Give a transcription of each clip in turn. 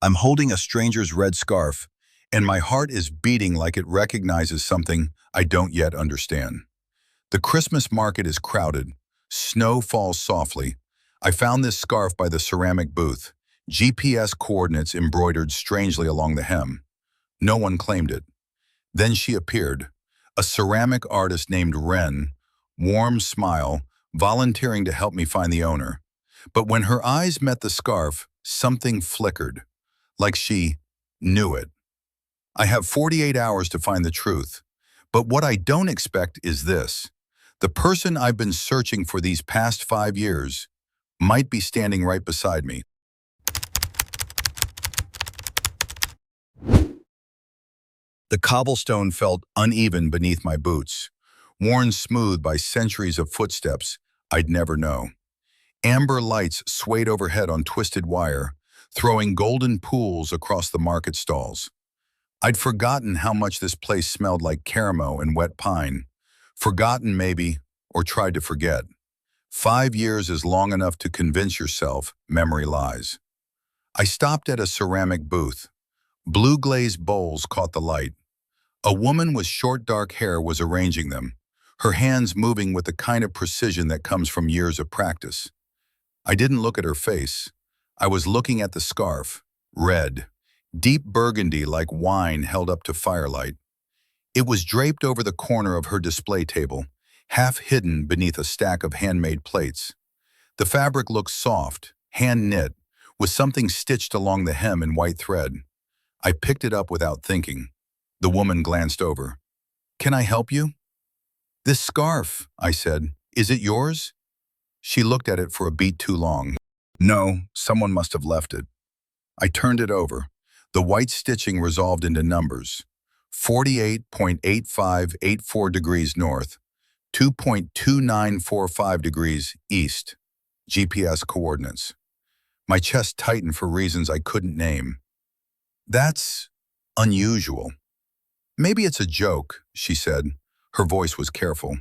I'm holding a stranger's red scarf, and my heart is beating like it recognizes something I don't yet understand. The Christmas market is crowded. Snow falls softly. I found this scarf by the ceramic booth, GPS coordinates embroidered strangely along the hem. No one claimed it. Then she appeared, a ceramic artist named Wren, warm smile, volunteering to help me find the owner. But when her eyes met the scarf, something flickered, like she knew it. I have 48 hours to find the truth. But what I don't expect is this. The person I've been searching for these past 5 years might be standing right beside me. The cobblestone felt uneven beneath my boots, worn smooth by centuries of footsteps I'd never know. Amber lights swayed overhead on twisted wire, throwing golden pools across the market stalls. I'd forgotten how much this place smelled like caramel and wet pine. Forgotten maybe, or tried to forget. 5 years is long enough to convince yourself memory lies. I stopped at a ceramic booth. Blue glazed bowls caught the light. A woman with short dark hair was arranging them, her hands moving with the kind of precision that comes from years of practice. I didn't look at her face. I was looking at the scarf, red, deep burgundy like wine held up to firelight. It was draped over the corner of her display table, half hidden beneath a stack of handmade plates. The fabric looked soft, hand-knit, with something stitched along the hem in white thread. I picked it up without thinking. The woman glanced over. "Can I help you?" "This scarf," I said. "Is it yours?" She looked at it for a beat too long. "No, someone must have left it." I turned it over. The white stitching resolved into numbers. 48.8584 degrees north, 2.2945 degrees east. GPS coordinates. My chest tightened for reasons I couldn't name. "That's unusual." "Maybe it's a joke," she said. Her voice was careful.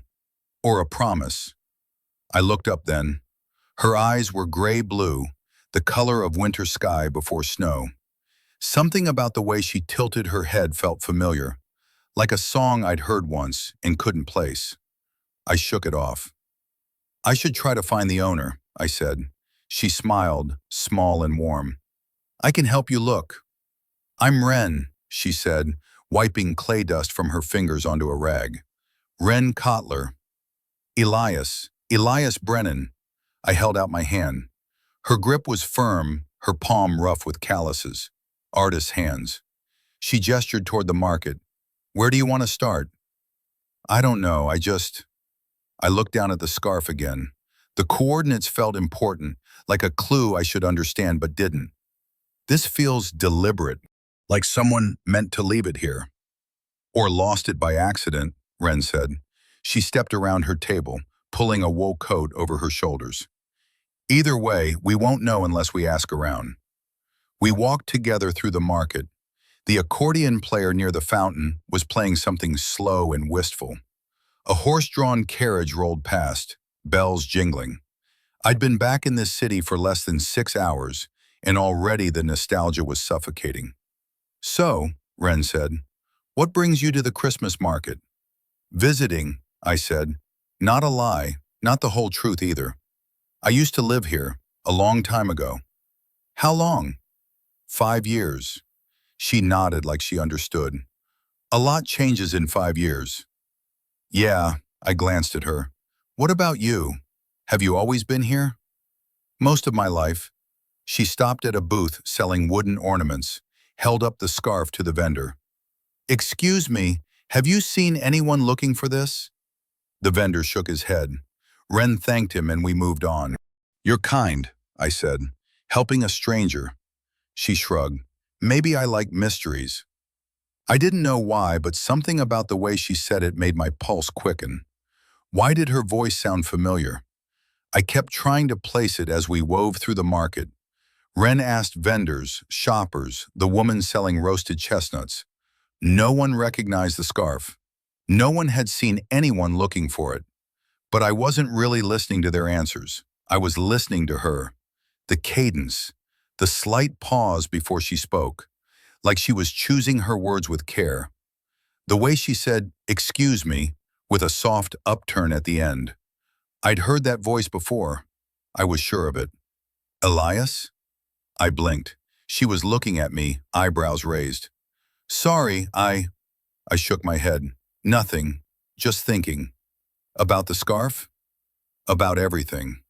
"Or a promise." I looked up then. Her eyes were gray-blue, the color of winter sky before snow. Something about the way she tilted her head felt familiar, like a song I'd heard once and couldn't place. I shook it off. "I should try to find the owner," I said. She smiled, small and warm. "I can help you look." "I'm Wren," she said, wiping clay dust from her fingers onto a rag. "Wren Kotler." Elias Brennan." I held out my hand. Her grip was firm, her palm rough with calluses. Artist's hands. She gestured toward the market. "Where do you want to start?" "I don't know, I looked down at the scarf again. The coordinates felt important, like a clue I should understand but didn't. "This feels deliberate, like someone meant to leave it here." "Or lost it by accident," Wren said. She stepped around her table, pulling a wool coat over her shoulders. "Either way, we won't know unless we ask around." We walked together through the market. The accordion player near the fountain was playing something slow and wistful. A horse-drawn carriage rolled past, bells jingling. I'd been back in this city for less than 6 hours, and already the nostalgia was suffocating. "So," Wren said, "what brings you to the Christmas market?" "Visiting," I said. "Not a lie, not the whole truth either. I used to live here, a long time ago." "How long?" 5 years. She nodded like she understood. "A lot changes in 5 years." "Yeah," I glanced at her. "What about you? Have you always been here?" "Most of my life." She stopped at a booth selling wooden ornaments, held up the scarf to the vendor. "Excuse me, have you seen anyone looking for this?" The vendor shook his head. Wren thanked him and we moved on. "You're kind," I said, "helping a stranger." She shrugged. "Maybe I like mysteries." I didn't know why, but something about the way she said it made my pulse quicken. Why did her voice sound familiar? I kept trying to place it as we wove through the market. Wren asked vendors, shoppers, the woman selling roasted chestnuts. No one recognized the scarf. No one had seen anyone looking for it. But I wasn't really listening to their answers. I was listening to her. The cadence, The slight pause before she spoke, like she was choosing her words with care. The way she said, "Excuse me," with a soft upturn at the end. I'd heard that voice before. I was sure of it. "Elias?" I blinked. She was looking at me, eyebrows raised. "Sorry, I shook my head. "Nothing. Just thinking." "About the scarf?" "About everything."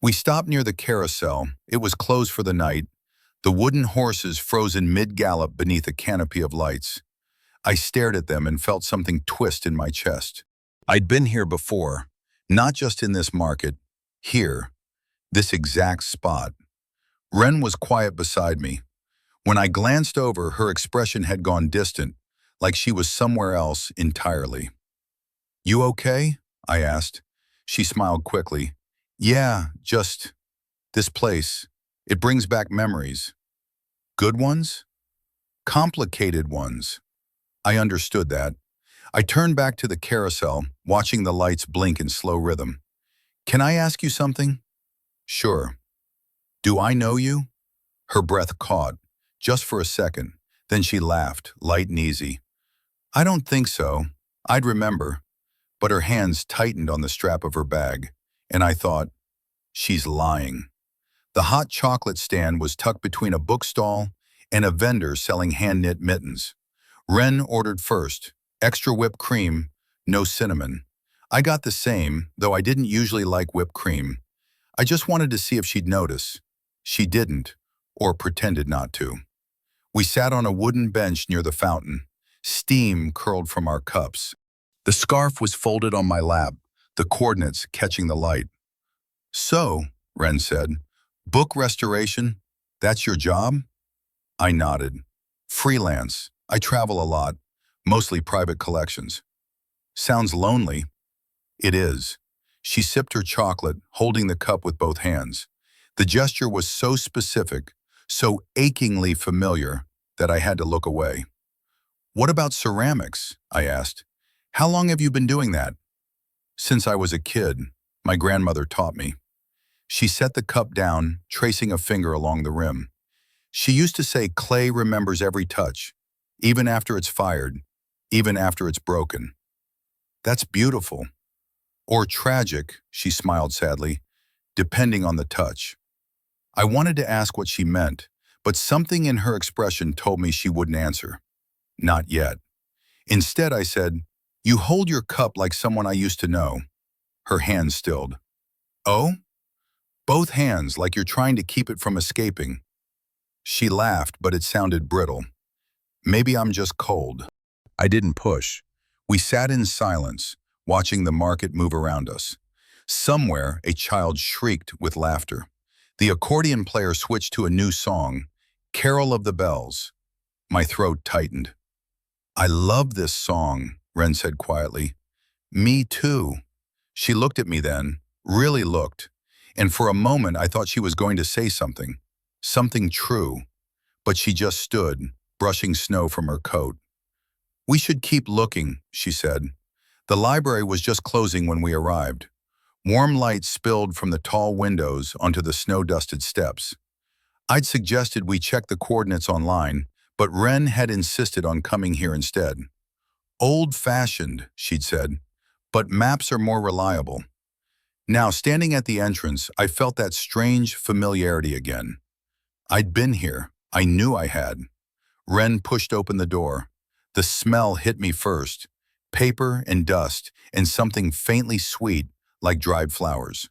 We stopped near the carousel. It was closed for the night, the wooden horses frozen mid-gallop beneath a canopy of lights. I stared at them and felt something twist in my chest. I'd been here before, not just in this market. Here, this exact spot. Wren was quiet beside me. When I glanced over, her expression had gone distant, like she was somewhere else entirely. "You okay?" I asked. She smiled quickly. "Yeah, just this place. It brings back memories." "Good ones?" "Complicated ones." I understood that. I turned back to the carousel, watching the lights blink in slow rhythm. "Can I ask you something?" "Sure." "Do I know you?" Her breath caught, just for a second. Then she laughed, light and easy. "I don't think so. I'd remember." But her hands tightened on the strap of her bag, and I thought, she's lying. The hot chocolate stand was tucked between a bookstall and a vendor selling hand-knit mittens. Wren ordered first, extra whipped cream, no cinnamon. I got the same, though I didn't usually like whipped cream. I just wanted to see if she'd notice. She didn't, or pretended not to. We sat on a wooden bench near the fountain. Steam curled from our cups. The scarf was folded on my lap, the coordinates catching the light. "So," Wren said, "book restoration, that's your job?" I nodded. "Freelance. I travel a lot, mostly private collections." "Sounds lonely." "It is." She sipped her chocolate, holding the cup with both hands. The gesture was so specific, so achingly familiar, that I had to look away. "What about ceramics?" I asked. "How long have you been doing that?" "Since I was a kid. My grandmother taught me." She set the cup down, tracing a finger along the rim. "She used to say clay remembers every touch, even after it's fired, even after it's broken." "That's beautiful." "Or tragic," she smiled sadly, "depending on the touch." I wanted to ask what she meant, but something in her expression told me she wouldn't answer. Not yet. Instead, I said, "You hold your cup like someone I used to know." Her hands stilled. "Oh?" "Both hands, like you're trying to keep it from escaping." She laughed, but it sounded brittle. "Maybe I'm just cold." I didn't push. We sat in silence, watching the market move around us. Somewhere, a child shrieked with laughter. The accordion player switched to a new song, "Carol of the Bells." My throat tightened. "I love this song," Wren said quietly. "Me too." She looked at me then, really looked, and for a moment I thought she was going to say something, something true, but she just stood, brushing snow from her coat. "We should keep looking," she said. The library was just closing when we arrived. Warm light spilled from the tall windows onto the snow-dusted steps. I'd suggested we check the coordinates online, but Wren had insisted on coming here instead. "Old-fashioned," she'd said, "but maps are more reliable." Now, standing at the entrance, I felt that strange familiarity again. I'd been here. I knew I had. Wren pushed open the door. The smell hit me first. Paper and dust and something faintly sweet, like dried flowers.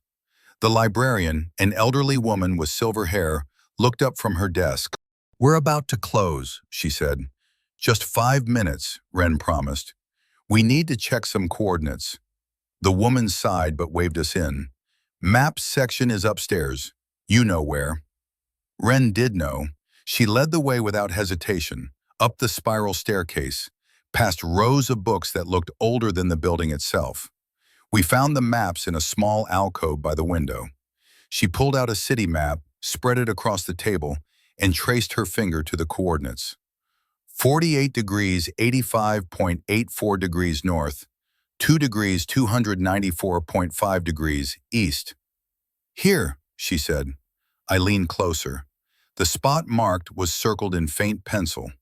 The librarian, an elderly woman with silver hair, looked up from her desk. "We're about to close," she said. "Just 5 minutes," Wren promised. "We need to check some coordinates." The woman sighed but waved us in. "Maps section is upstairs. You know where." Wren did know. She led the way without hesitation, up the spiral staircase, past rows of books that looked older than the building itself. We found the maps in a small alcove by the window. She pulled out a city map, spread it across the table, and traced her finger to the coordinates. 48 degrees 85.84 degrees north, 2 degrees 294.5 degrees east. "Here," she said. I leaned closer. The spot marked was circled in faint pencil.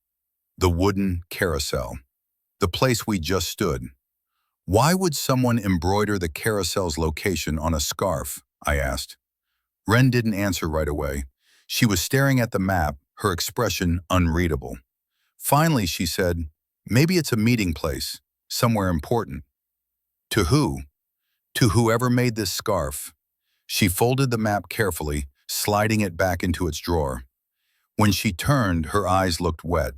The wooden carousel. The place we just stood. Why would someone embroider the carousel's location on a scarf? I asked. Wren didn't answer right away. She was staring at the map, her expression unreadable. Finally, she said, maybe it's a meeting place, somewhere important. To who? To whoever made this scarf. She folded the map carefully, sliding it back into its drawer. When she turned, her eyes looked wet.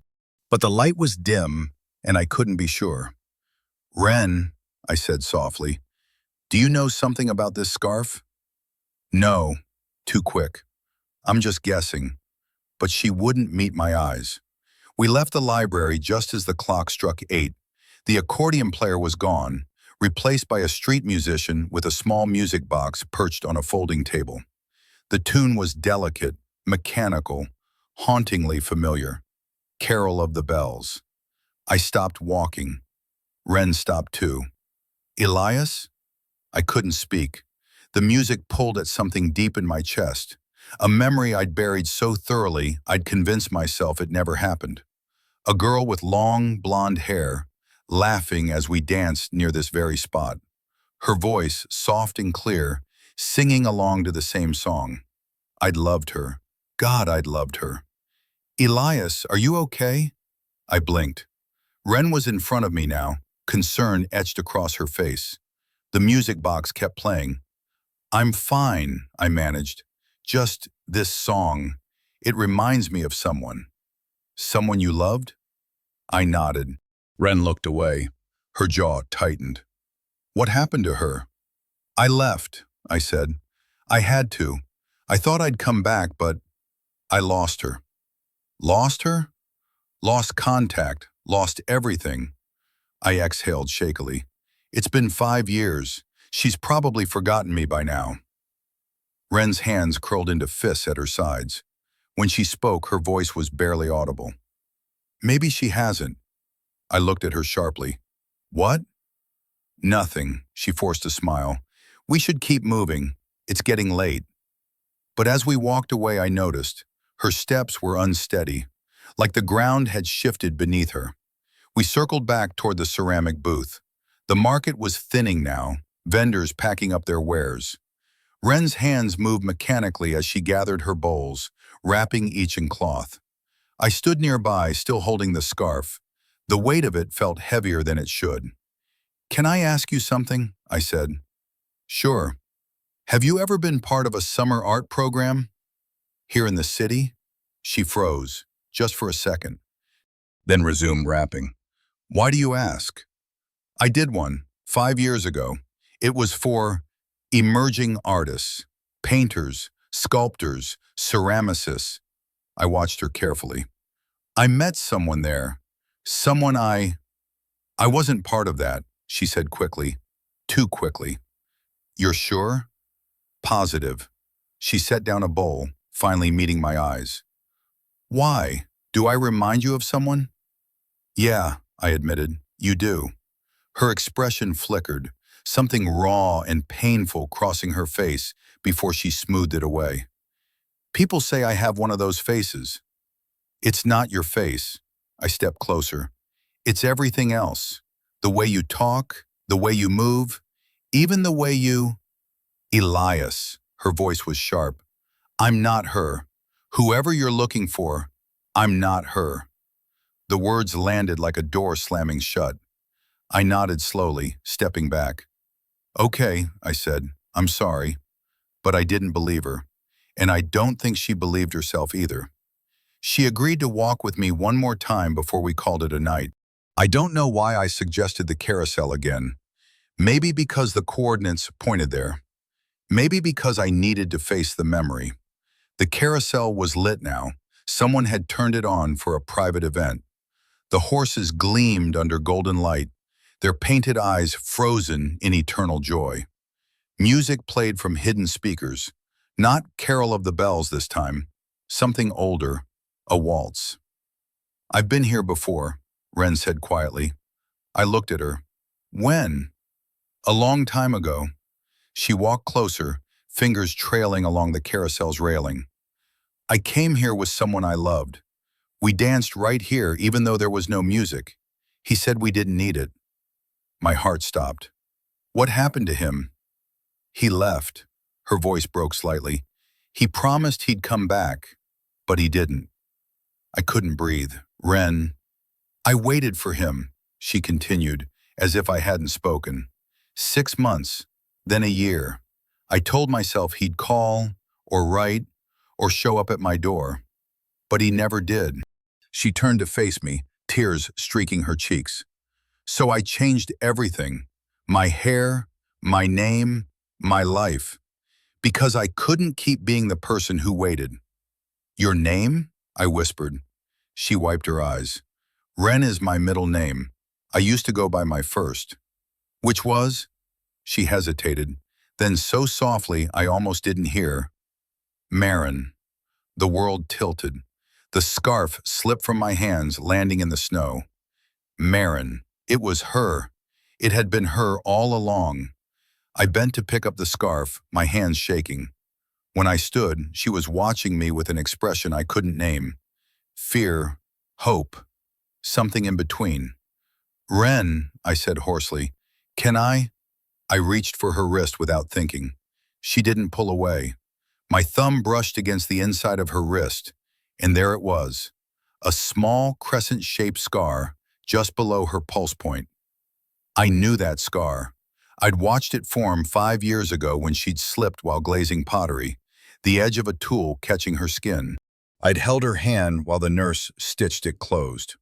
But the light was dim, and I couldn't be sure. Wren, I said softly, do you know something about this scarf? No, too quick. I'm just guessing. But she wouldn't meet my eyes. We left the library just as the clock struck 8. The accordion player was gone, replaced by a street musician with a small music box perched on a folding table. The tune was delicate, mechanical, hauntingly familiar. Carol of the Bells. I stopped walking. Wren stopped too. Elias? I couldn't speak. The music pulled at something deep in my chest, a memory I'd buried so thoroughly I'd convinced myself it never happened. A girl with long, blonde hair, laughing as we danced near this very spot. Her voice, soft and clear, singing along to the same song. I'd loved her. God, I'd loved her. Elias, are you okay? I blinked. Wren was in front of me now, concern etched across her face. The music box kept playing. I'm fine, I managed. Just this song. It reminds me of someone. Someone you loved? I nodded. Wren looked away. Her jaw tightened. What happened to her? I left, I said. I had to. I thought I'd come back, but I lost her. Lost her? Lost contact, lost everything. I exhaled shakily. It's been 5 years. She's probably forgotten me by now. Wren's hands curled into fists at her sides. When she spoke, her voice was barely audible. Maybe she hasn't. I looked at her sharply. What? Nothing, she forced a smile. We should keep moving. It's getting late. But as we walked away, I noticed. Her steps were unsteady, like the ground had shifted beneath her. We circled back toward the ceramic booth. The market was thinning now, vendors packing up their wares. Wren's hands moved mechanically as she gathered her bowls, wrapping each in cloth. I stood nearby, still holding the scarf. The weight of it felt heavier than it should. Can I ask you something? I said. Sure. Have you ever been part of a summer art program? Here in the city? She froze, just for a second, then resumed wrapping. Why do you ask? I did one, 5 years ago. It was for emerging artists, painters, sculptors, ceramicists. I watched her carefully. I met someone there. Someone I wasn't part of that, she said quickly. Too quickly. You're sure? Positive. She set down a bowl, finally meeting my eyes. Why? Do I remind you of someone? Yeah, I admitted. You do. Her expression flickered, something raw and painful crossing her face before she smoothed it away. People say I have one of those faces. It's not your face. I stepped closer. It's everything else. The way you talk, the way you move, even the way you... Elias, her voice was sharp. I'm not her. Whoever you're looking for, I'm not her. The words landed like a door slamming shut. I nodded slowly, stepping back. Okay, I said, I'm sorry. But I didn't believe her. And I don't think she believed herself either. She agreed to walk with me one more time before we called it a night. I don't know why I suggested the carousel again. Maybe because the coordinates pointed there. Maybe because I needed to face the memory. The carousel was lit now. Someone had turned it on for a private event. The horses gleamed under golden light, their painted eyes frozen in eternal joy. Music played from hidden speakers, not Carol of the Bells this time, something older, a waltz. I've been here before, Wren said quietly. I looked at her. When? A long time ago. She walked closer, fingers trailing along the carousel's railing. I came here with someone I loved. We danced right here even though there was no music. He said we didn't need it. My heart stopped. What happened to him? He left. Her voice broke slightly. He promised he'd come back, but he didn't. I couldn't breathe. Ren, I waited for him, she continued, as if I hadn't spoken. 6 months, then a year. I told myself he'd call, or write, or show up at my door. But he never did. She turned to face me, tears streaking her cheeks. So I changed everything. My hair, my name, my life. Because I couldn't keep being the person who waited. Your name? I whispered. She wiped her eyes. Ren is my middle name. I used to go by my first. Which was? She hesitated. Then so softly I almost didn't hear. Marin. The world tilted. The scarf slipped from my hands, landing in the snow. Marin. It was her. It had been her all along. I bent to pick up the scarf, my hands shaking. When I stood, she was watching me with an expression I couldn't name. Fear, hope, something in between. Ren, I said hoarsely, can I? I reached for her wrist without thinking. She didn't pull away. My thumb brushed against the inside of her wrist, and there it was, a small crescent-shaped scar just below her pulse point. I knew that scar. I'd watched it form 5 years ago when she'd slipped while glazing pottery, the edge of a tool catching her skin. I'd held her hand while the nurse stitched it closed.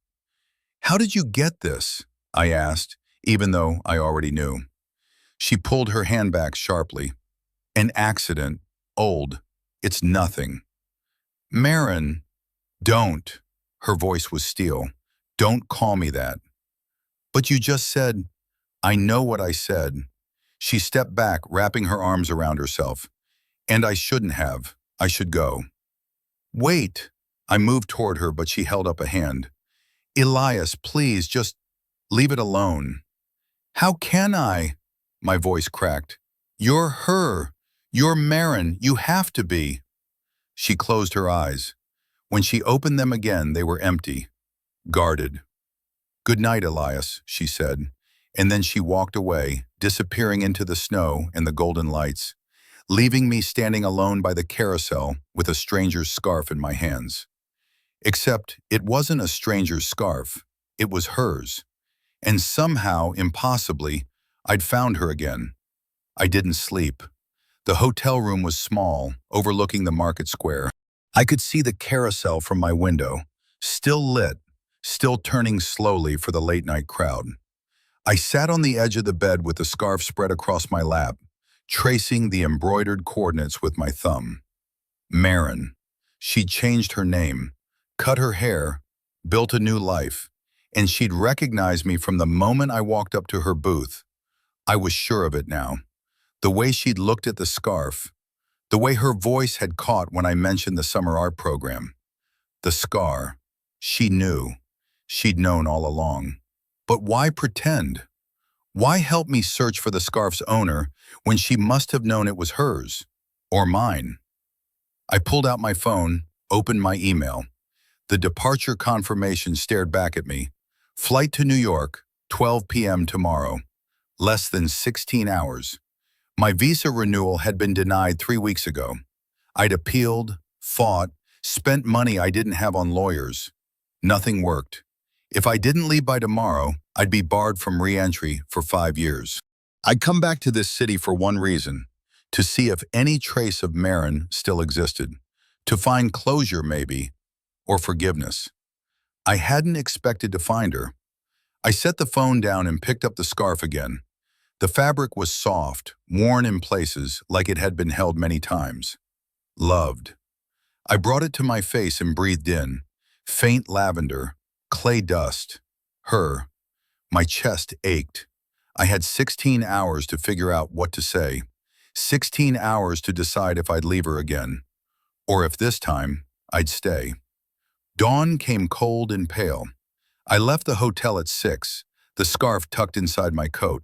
How did you get this? I asked, even though I already knew. She pulled her hand back sharply. An accident. Old. It's nothing. Marin, don't. Her voice was steel. Don't call me that. But you just said, I know what I said. She stepped back, wrapping her arms around herself. And I shouldn't have. I should go. Wait. I moved toward her, but she held up a hand. Elias, please, just leave it alone. How can I? My voice cracked. You're her. You're Marin. You have to be. She closed her eyes. When she opened them again, they were empty, guarded. Good night, Elias, she said, and then she walked away, disappearing into the snow and the golden lights, leaving me standing alone by the carousel with a stranger's scarf in my hands. Except it wasn't a stranger's scarf, it was hers. And somehow, impossibly, I'd found her again. I didn't sleep. The hotel room was small, overlooking the market square. I could see the carousel from my window, still lit, still turning slowly for the late-night crowd. I sat on the edge of the bed with the scarf spread across my lap, tracing the embroidered coordinates with my thumb. Marin. She'd changed her name, cut her hair, built a new life, and she'd recognized me from the moment I walked up to her booth. I was sure of it now. The way she'd looked at the scarf, the way her voice had caught when I mentioned the summer art program. The scar. She knew. She'd known all along. But why pretend? Why help me search for the scarf's owner when she must have known it was hers, or mine? I pulled out my phone, opened my email. The departure confirmation stared back at me. Flight to New York, 12 p.m. tomorrow. Less than 16 hours. My visa renewal had been denied 3 weeks ago. I'd appealed, fought, spent money I didn't have on lawyers. Nothing worked. If I didn't leave by tomorrow, I'd be barred from re-entry for 5 years. I'd come back to this city for one reason, to see if any trace of Marin still existed, to find closure maybe, or forgiveness. I hadn't expected to find her. I set the phone down and picked up the scarf again. The fabric was soft, worn in places like it had been held many times. Loved. I brought it to my face and breathed in. Faint lavender, clay dust. Her. My chest ached. I had 16 hours to figure out what to say. 16 hours to decide if I'd leave her again. Or if this time, I'd stay. Dawn came cold and pale. I left the hotel at 6, the scarf tucked inside my coat.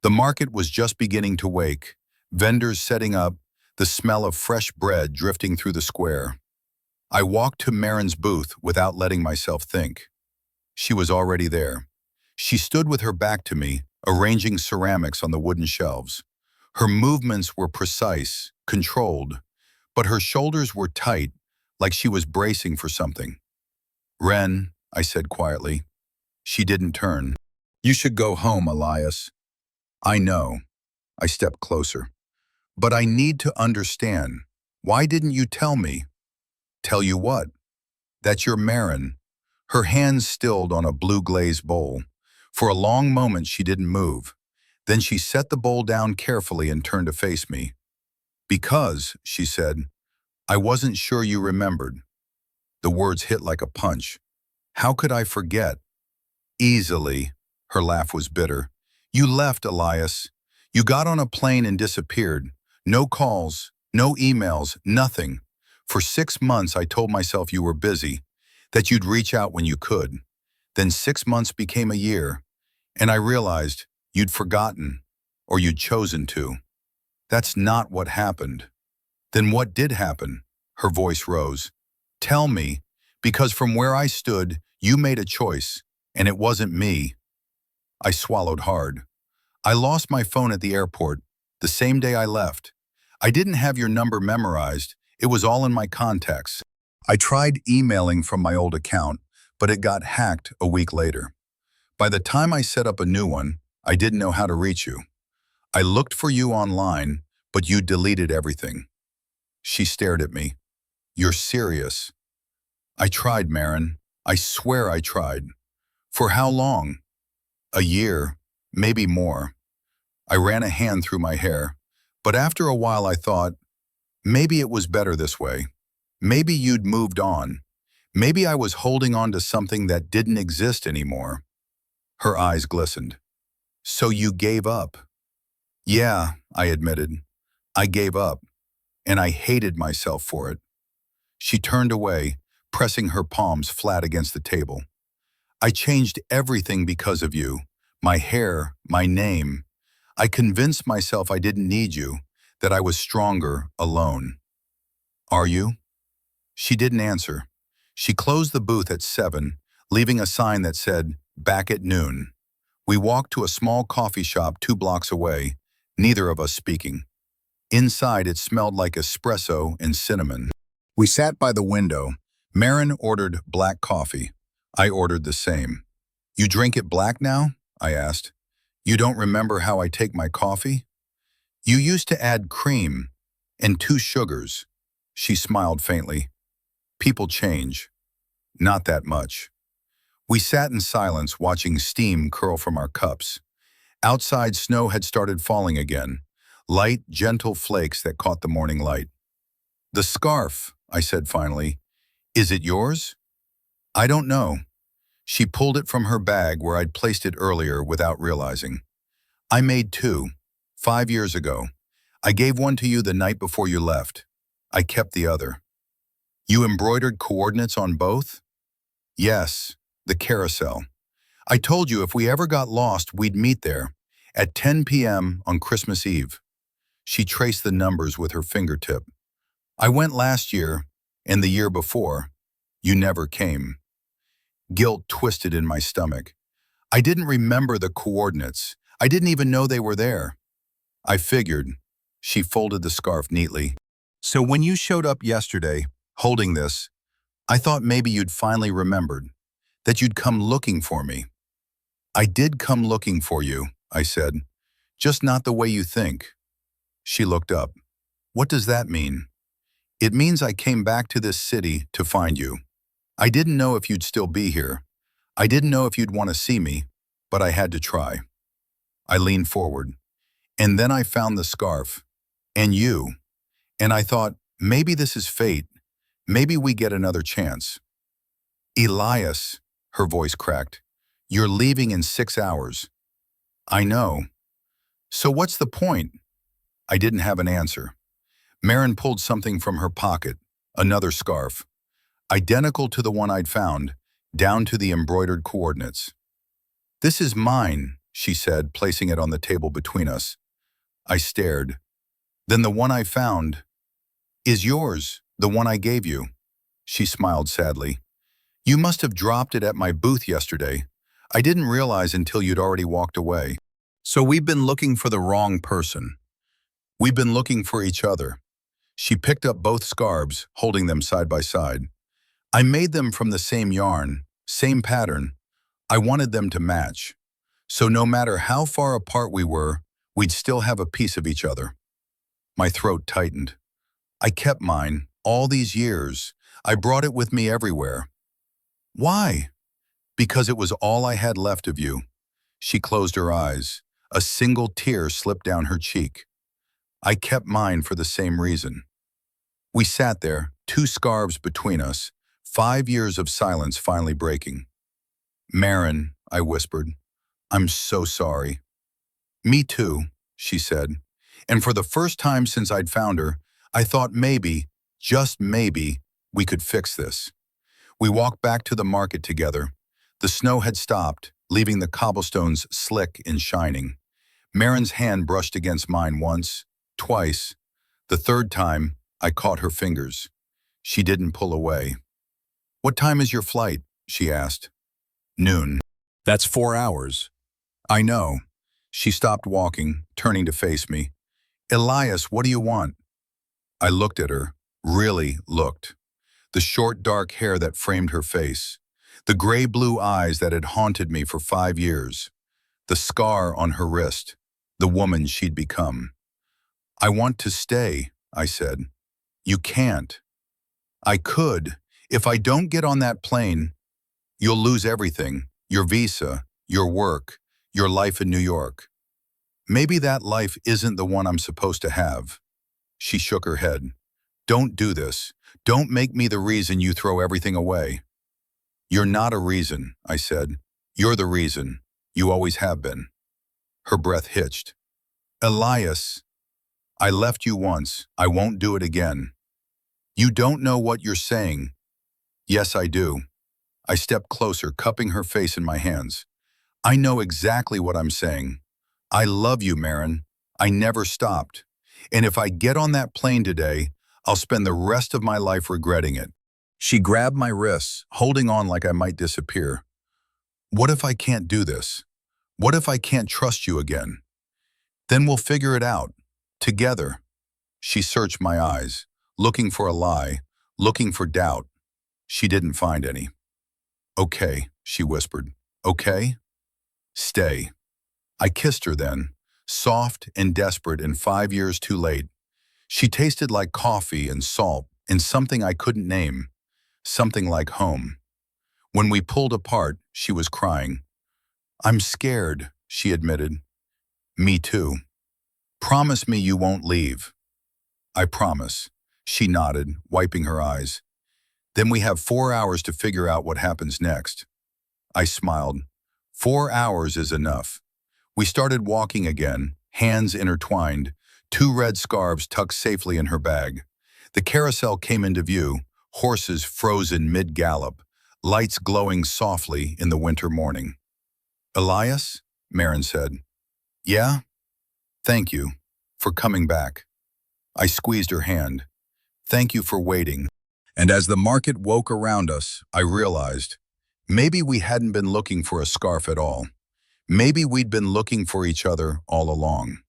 The market was just beginning to wake, vendors setting up, the smell of fresh bread drifting through the square. I walked to Marin's booth without letting myself think. She was already there. She stood with her back to me, arranging ceramics on the wooden shelves. Her movements were precise, controlled, but her shoulders were tight, like she was bracing for something. "Ren," I said quietly. She didn't turn. "You should go home, Elias." "I know." I stepped closer. "But I need to understand. Why didn't you tell me?" "Tell you what?" "That you're Marin." Her hands stilled on a blue glazed bowl. For a long moment she didn't move. Then she set the bowl down carefully and turned to face me. "Because," she said, "I wasn't sure you remembered." The words hit like a punch. How could I forget? "Easily." Her laugh was bitter. "You left, Elias. You got on a plane and disappeared. No calls, no emails, nothing. For 6 months I told myself you were busy, that you'd reach out when you could. Then 6 months became a year, and I realized you'd forgotten, or you'd chosen to. That's not what happened." "Then what did happen?" Her voice rose. "Tell me, because from where I stood, you made a choice, and it wasn't me." I swallowed hard. "I lost my phone at the airport, the same day I left. I didn't have your number memorized. It was all in my contacts. I tried emailing from my old account, but it got hacked a week later. By the time I set up a new one, I didn't know how to reach you. I looked for you online, but you deleted everything." She stared at me. "You're serious?" "I tried, Marin. I swear I tried." "For how long?" "A year, maybe more." I ran a hand through my hair, but after a while I thought, maybe it was better this way. Maybe you'd moved on. Maybe I was holding on to something that didn't exist anymore. Her eyes glistened. "So you gave up?" "Yeah," I admitted. "I gave up, and I hated myself for it." She turned away, pressing her palms flat against the table. "I changed everything because of you. My hair, my name. I convinced myself I didn't need you, that I was stronger alone." "Are you?" She didn't answer. She closed the booth at 7, leaving a sign that said, "Back at noon." We walked to a small coffee shop 2 blocks away, neither of us speaking. Inside, it smelled like espresso and cinnamon. We sat by the window. Marin ordered black coffee. I ordered the same. "You drink it black now?" I asked. "You don't remember how I take my coffee?" "You used to add cream and 2 sugars." She smiled faintly. "People change." "Not that much." We sat in silence, watching steam curl from our cups. Outside, snow had started falling again, light, gentle flakes that caught the morning light. "The scarf," I said finally. "Is it yours?" "I don't know." She pulled it from her bag where I'd placed it earlier without realizing. "I made 2, 5 years ago. I gave one to you the night before you left. I kept the other." "You embroidered coordinates on both?" "Yes, the carousel. I told you if we ever got lost, we'd meet there, at 10 p.m. on Christmas Eve." She traced the numbers with her fingertip. "I went last year, and the year before. You never came." Guilt twisted in my stomach. I didn't remember the coordinates. I didn't even know they were there. I figured. She folded the scarf neatly. "So when you showed up yesterday, holding this, I thought maybe you'd finally remembered, that you'd come looking for me." "I did come looking for you," I said. "Just not the way you think." She looked up. "What does that mean?" "It means I came back to this city to find you. I didn't know if you'd still be here. I didn't know if you'd want to see me, but I had to try." I leaned forward. "And then I found the scarf. And you. And I thought, maybe this is fate. Maybe we get another chance." "Elias," her voice cracked. "You're leaving in 6 hours." "I know." "So what's the point?" I didn't have an answer. Marin pulled something from her pocket, another scarf, identical to the one I'd found, down to the embroidered coordinates. "This is mine," she said, placing it on the table between us. I stared. "Then the one I found is yours, the one I gave you." She smiled sadly. You must have dropped it at my booth yesterday. I didn't realize until you'd already walked away. So we've been looking for the wrong person. We've been looking for each other. She picked up both scarves, holding them side by side. I made them from the same yarn, same pattern. I wanted them to match. So no matter how far apart we were, we'd still have a piece of each other. My throat tightened. I kept mine all these years. I brought it with me everywhere. Why? Because it was all I had left of you. She closed her eyes. A single tear slipped down her cheek. I kept mine for the same reason. We sat there, two scarves between us, 5 years of silence finally breaking. Marin, I whispered, I'm so sorry. Me too, she said. And for the first time since I'd found her, I thought maybe, just maybe, we could fix this. We walked back to the market together. The snow had stopped, leaving the cobblestones slick and shining. Marin's hand brushed against mine once, twice. The third time, I caught her fingers. She didn't pull away. What time is your flight? She asked. Noon. That's 4 hours. I know. She stopped walking, turning to face me. Elias, what do you want? I looked at her, really looked. The short dark hair that framed her face. The gray-blue eyes that had haunted me for 5 years. The scar on her wrist. The woman she'd become. I want to stay, I said. You can't. I could. If I don't get on that plane, you'll lose everything. Your visa, your work, your life in New York. Maybe that life isn't the one I'm supposed to have. She shook her head. Don't do this. Don't make me the reason you throw everything away. You're not a reason, I said. You're the reason. You always have been. Her breath hitched. Elias, I left you once. I won't do it again. You don't know what you're saying. Yes, I do. I stepped closer, cupping her face in my hands. I know exactly what I'm saying. I love you, Marin. I never stopped. And if I get on that plane today, I'll spend the rest of my life regretting it. She grabbed my wrists, holding on like I might disappear. What if I can't do this? What if I can't trust you again? Then we'll figure it out. Together. She searched my eyes, looking for a lie, looking for doubt. She didn't find any. Okay, she whispered. Okay? Stay. I kissed her then, soft and desperate and 5 years too late. She tasted like coffee and salt and something I couldn't name, something like home. When we pulled apart, she was crying. I'm scared, she admitted. Me too. Promise me you won't leave. I promise. She nodded, wiping her eyes. Then we have 4 hours to figure out what happens next. I smiled. 4 hours is enough. We started walking again, hands intertwined, 2 red scarves tucked safely in her bag. The carousel came into view, horses frozen mid-gallop, lights glowing softly in the winter morning. Elias? Marin said. Yeah? Thank you for coming back. I squeezed her hand. Thank you for waiting. And as the market woke around us, I realized maybe we hadn't been looking for a scarf at all. Maybe we'd been looking for each other all along.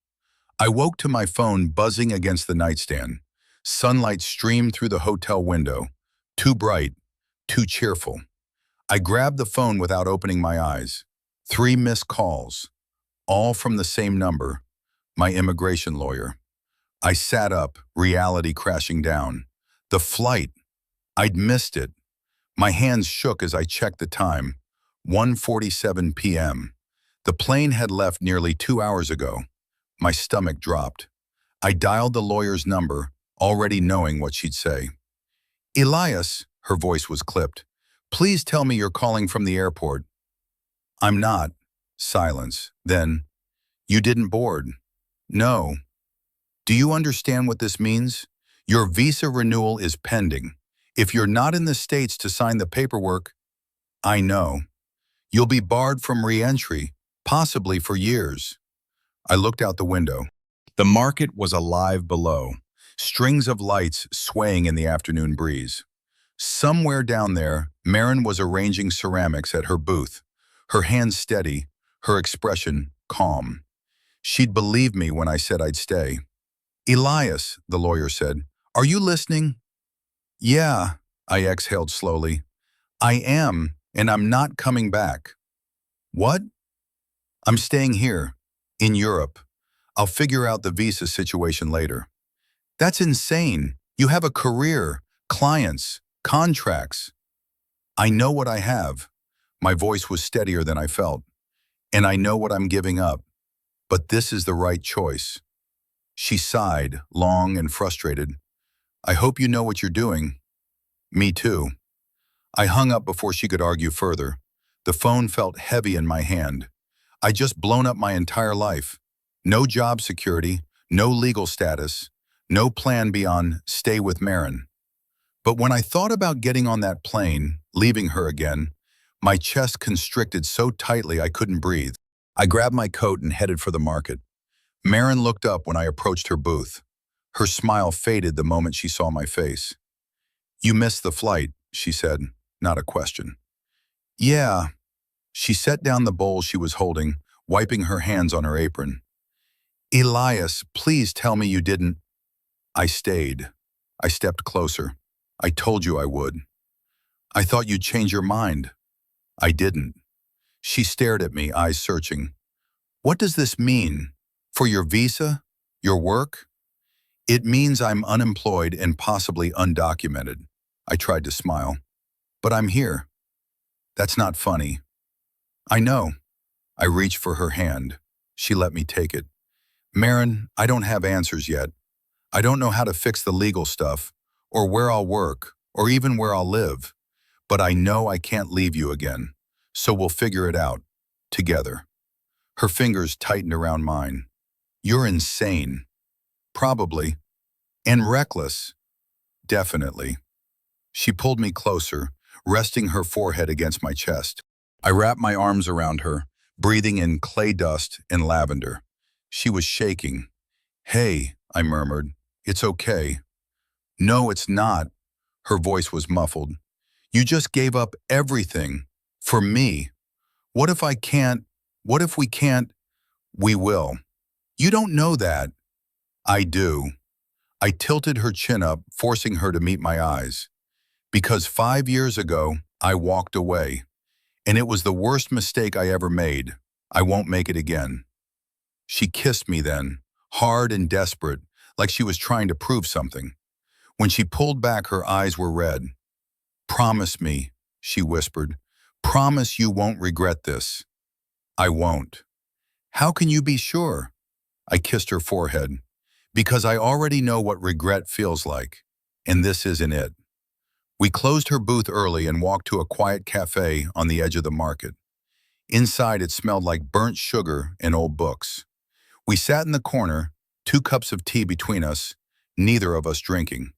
I woke to my phone buzzing against the nightstand. Sunlight streamed through the hotel window. Too bright, too cheerful. I grabbed the phone without opening my eyes. 3 missed calls, all from the same number, my immigration lawyer. I sat up, reality crashing down. The flight. I'd missed it. My hands shook as I checked the time. 1:47 p.m. The plane had left nearly 2 hours ago. My stomach dropped. I dialed the lawyer's number, already knowing what she'd say. Elias, her voice was clipped. Please tell me you're calling from the airport. I'm not. Silence. Then, you didn't board. No. Do you understand what this means? Your visa renewal is pending. If you're not in the States to sign the paperwork, I know. You'll be barred from re-entry, possibly for years. I looked out the window. The market was alive below, strings of lights swaying in the afternoon breeze. Somewhere down there, Marin was arranging ceramics at her booth, her hands steady, her expression calm. She'd believe me when I said I'd stay. "Elias," the lawyer said, "are you listening?" "Yeah," I exhaled slowly. "I am, and I'm not coming back." "What?" "I'm staying here, in Europe. I'll figure out the visa situation later." "That's insane. You have a career, clients, contracts." "I know what I have." My voice was steadier than I felt. "And I know what I'm giving up. But this is the right choice." She sighed, long and frustrated. "I hope you know what you're doing." "Me too." I hung up before she could argue further. The phone felt heavy in my hand. I'd just blown up my entire life. No job security, no legal status, no plan beyond stay with Marin. But when I thought about getting on that plane, leaving her again, my chest constricted so tightly I couldn't breathe. I grabbed my coat and headed for the market. Marin looked up when I approached her booth. Her smile faded the moment she saw my face. "You missed the flight," she said, not a question. "Yeah." She set down the bowl she was holding, wiping her hands on her apron. "Elias, please tell me you didn't." I stayed. I stepped closer. "I told you I would." "I thought you'd change your mind." "I didn't." She stared at me, eyes searching. "What does this mean? For your visa? Your work?" "It means I'm unemployed and possibly undocumented." I tried to smile. "But I'm here." "That's not funny." "I know." I reached for her hand. She let me take it. "Marin, I don't have answers yet. I don't know how to fix the legal stuff, or where I'll work, or even where I'll live. But I know I can't leave you again. So we'll figure it out. Together." Her fingers tightened around mine. "You're insane." "Probably." "And reckless." "Definitely." She pulled me closer, resting her forehead against my chest. I wrapped my arms around her, breathing in clay dust and lavender. She was shaking. "Hey," I murmured, "it's okay." "No, it's not." Her voice was muffled. "You just gave up everything. For me. What if I can't? What if we can't?" "We will." "You don't know that." "I do." I tilted her chin up, forcing her to meet my eyes. "Because 5 years ago, I walked away. And it was the worst mistake I ever made. I won't make it again." She kissed me then, hard and desperate, like she was trying to prove something. When she pulled back, her eyes were red. "Promise me," she whispered. "Promise you won't regret this." "I won't." "How can you be sure?" I kissed her forehead. "Because I already know what regret feels like. And this isn't it." We closed her booth early and walked to a quiet cafe on the edge of the market. Inside, it smelled like burnt sugar and old books. We sat in the corner, 2 cups of tea between us, neither of us drinking.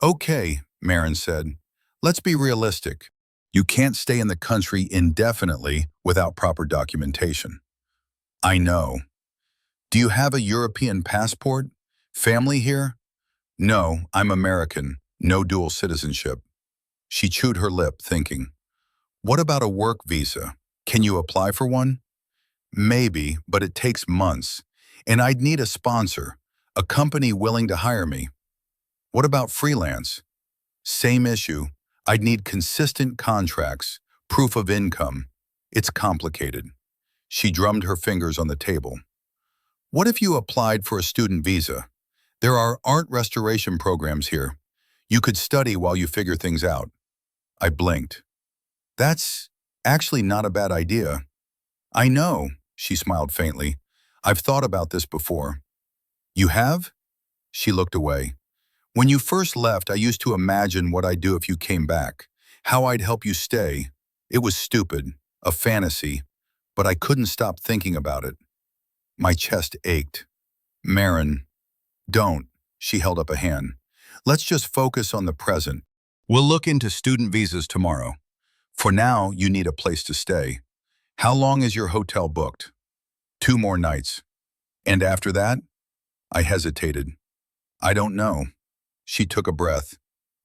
"Okay," Marin said. "Let's be realistic. You can't stay in the country indefinitely without proper documentation." "I know." "Do you have a European passport? Family here?" "No, I'm American. No dual citizenship." She chewed her lip, thinking. "What about a work visa? Can you apply for one?" "Maybe, but it takes months. And I'd need a sponsor, a company willing to hire me." "What about freelance?" "Same issue. I'd need consistent contracts, proof of income. It's complicated." She drummed her fingers on the table. "What if you applied for a student visa? There are art restoration programs here. You could study while you figure things out." I blinked. "That's actually not a bad idea." "I know," she smiled faintly. "I've thought about this before." "You have?" She looked away. "When you first left, I used to imagine what I'd do if you came back, how I'd help you stay. It was stupid, a fantasy, but I couldn't stop thinking about it." My chest ached. "Marin, don't." She held up a hand. "Let's just focus on the present. We'll look into student visas tomorrow. For now, you need a place to stay. How long is your hotel booked?" "2 more nights." "And after that?" I hesitated. "I don't know." She took a breath.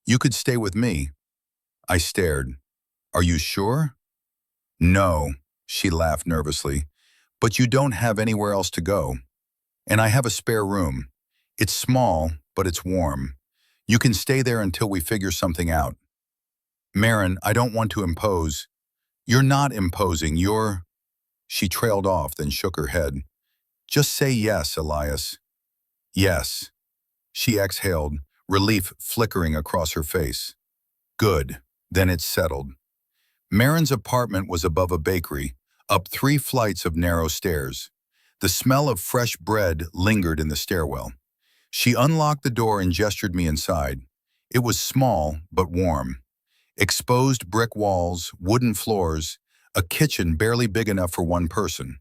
"You could stay with me. I stared. Are you sure? No, she laughed nervously. But you don't have anywhere else to go. And I have a spare room. It's small, but it's warm. You can stay there until we figure something out. Marin, I don't want to impose. You're not imposing, you're... She trailed off, then shook her head. Just say yes, Elias. Yes. She exhaled, relief flickering across her face. Good. Then it's settled. Marin's apartment was above a bakery, up 3 flights of narrow stairs. The smell of fresh bread lingered in the stairwell. She unlocked the door and gestured me inside. It was small, but warm. Exposed brick walls, wooden floors, a kitchen barely big enough for one person.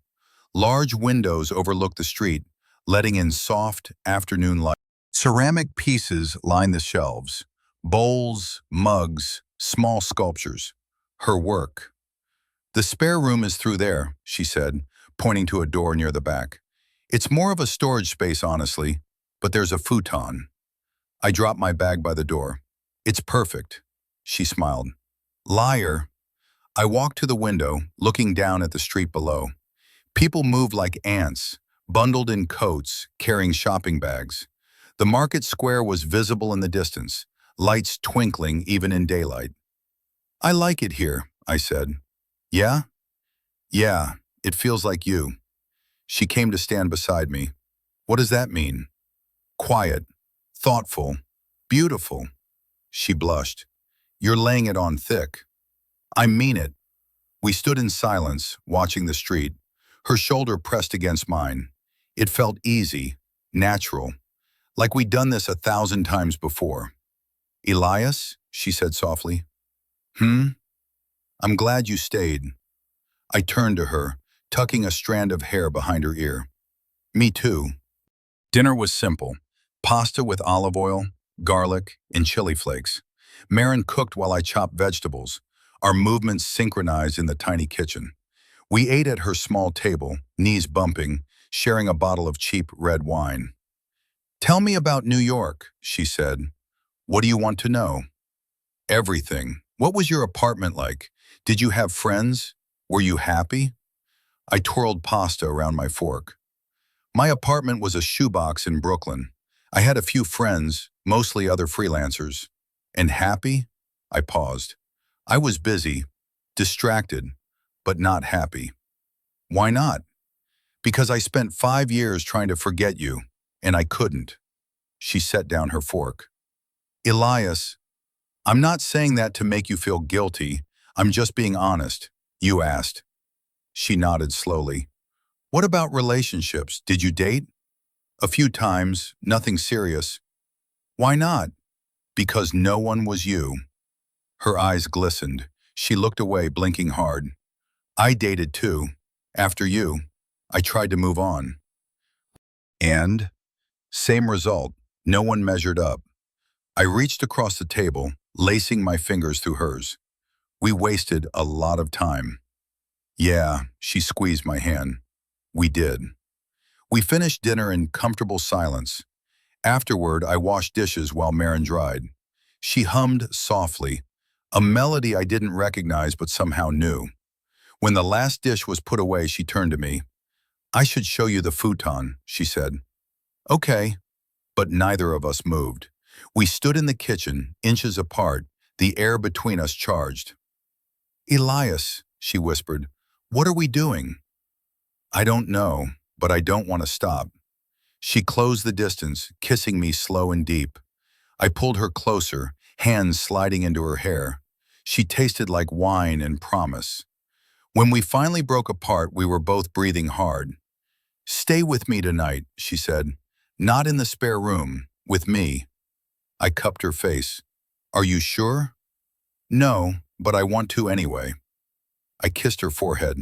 Large windows overlooked the street, letting in soft, afternoon light. Ceramic pieces lined the shelves. Bowls, mugs, small sculptures. Her work. The spare room is through there, she said, pointing to a door near the back. It's more of a storage space, honestly, but there's a futon. I dropped my bag by the door. It's perfect, she smiled. Liar. I walked to the window, looking down at the street below. People moved like ants, bundled in coats, carrying shopping bags. The market square was visible in the distance, lights twinkling even in daylight. I like it here, I said. Yeah? Yeah, it feels like you. She came to stand beside me. What does that mean? Quiet, thoughtful, beautiful. She blushed. You're laying it on thick. I mean it. We stood in silence, watching the street. Her shoulder pressed against mine. It felt easy, natural, like we'd done this 1,000 times before. Elias, she said softly. I'm glad you stayed. I turned to her, tucking a strand of hair behind her ear. Me too. Dinner was simple. Pasta with olive oil, garlic, and chili flakes. Marin cooked while I chopped vegetables, our movements synchronized in the tiny kitchen. We ate at her small table, knees bumping, sharing a bottle of cheap red wine. Tell me about New York, she said. What do you want to know? Everything. What was your apartment like? Did you have friends? Were you happy? I twirled pasta around my fork. My apartment was a shoebox in Brooklyn. I had a few friends, mostly other freelancers. And happy? I paused. I was busy, distracted, but not happy. Why not? Because I spent 5 years trying to forget you, and I couldn't. She set down her fork. Elias, I'm not saying that to make you feel guilty. I'm just being honest. You asked. She nodded slowly. What about relationships? Did you date? A few times, nothing serious. Why not? Because no one was you. Her eyes glistened. She looked away, blinking hard. I dated too. After you, I tried to move on. And? Same result. No one measured up. I reached across the table, lacing my fingers through hers. We wasted a lot of time. Yeah, she squeezed my hand. We did. We finished dinner in comfortable silence. Afterward, I washed dishes while Marin dried. She hummed softly, a melody I didn't recognize but somehow knew. When the last dish was put away, she turned to me. I should show you the futon, she said. Okay. But neither of us moved. We stood in the kitchen, inches apart, the air between us charged. Elias, she whispered, what are we doing? I don't know, but I don't want to stop. She closed the distance, kissing me slow and deep. I pulled her closer, hands sliding into her hair. She tasted like wine and promise. When we finally broke apart, we were both breathing hard. Stay with me tonight, she said. Not in the spare room, with me. I cupped her face. Are you sure? No, but I want to anyway. I kissed her forehead.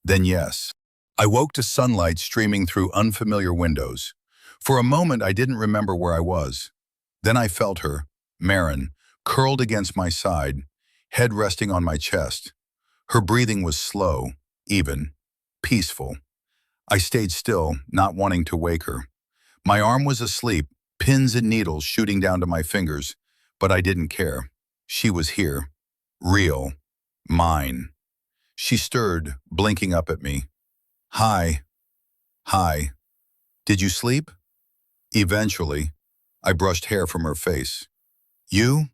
Then yes. I woke to sunlight streaming through unfamiliar windows. For a moment, I didn't remember where I was. Then I felt her, Marin, curled against my side, head resting on my chest. Her breathing was slow, even, peaceful. I stayed still, not wanting to wake her. My arm was asleep, pins and needles shooting down to my fingers, but I didn't care. She was here. Real. Mine. She stirred, blinking up at me. Hi. Hi. Did you sleep? Eventually, I brushed hair from her face. You?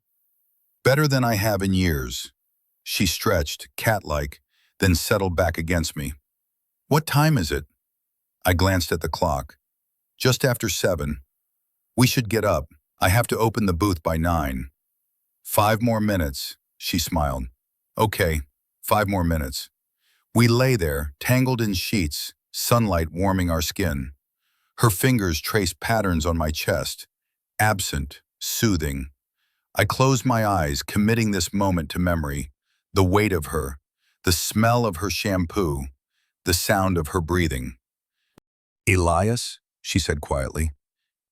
Better than I have in years. She stretched, cat-like, then settled back against me. What time is it? I glanced at the clock. Just after 7. We should get up. I have to open the booth by 9. 5 more minutes, she smiled. Okay, 5 more minutes. We lay there, tangled in sheets, sunlight warming our skin. Her fingers traced patterns on my chest, absent, soothing. I closed my eyes, committing this moment to memory, the weight of her, the smell of her shampoo, the sound of her breathing. Elias, she said quietly.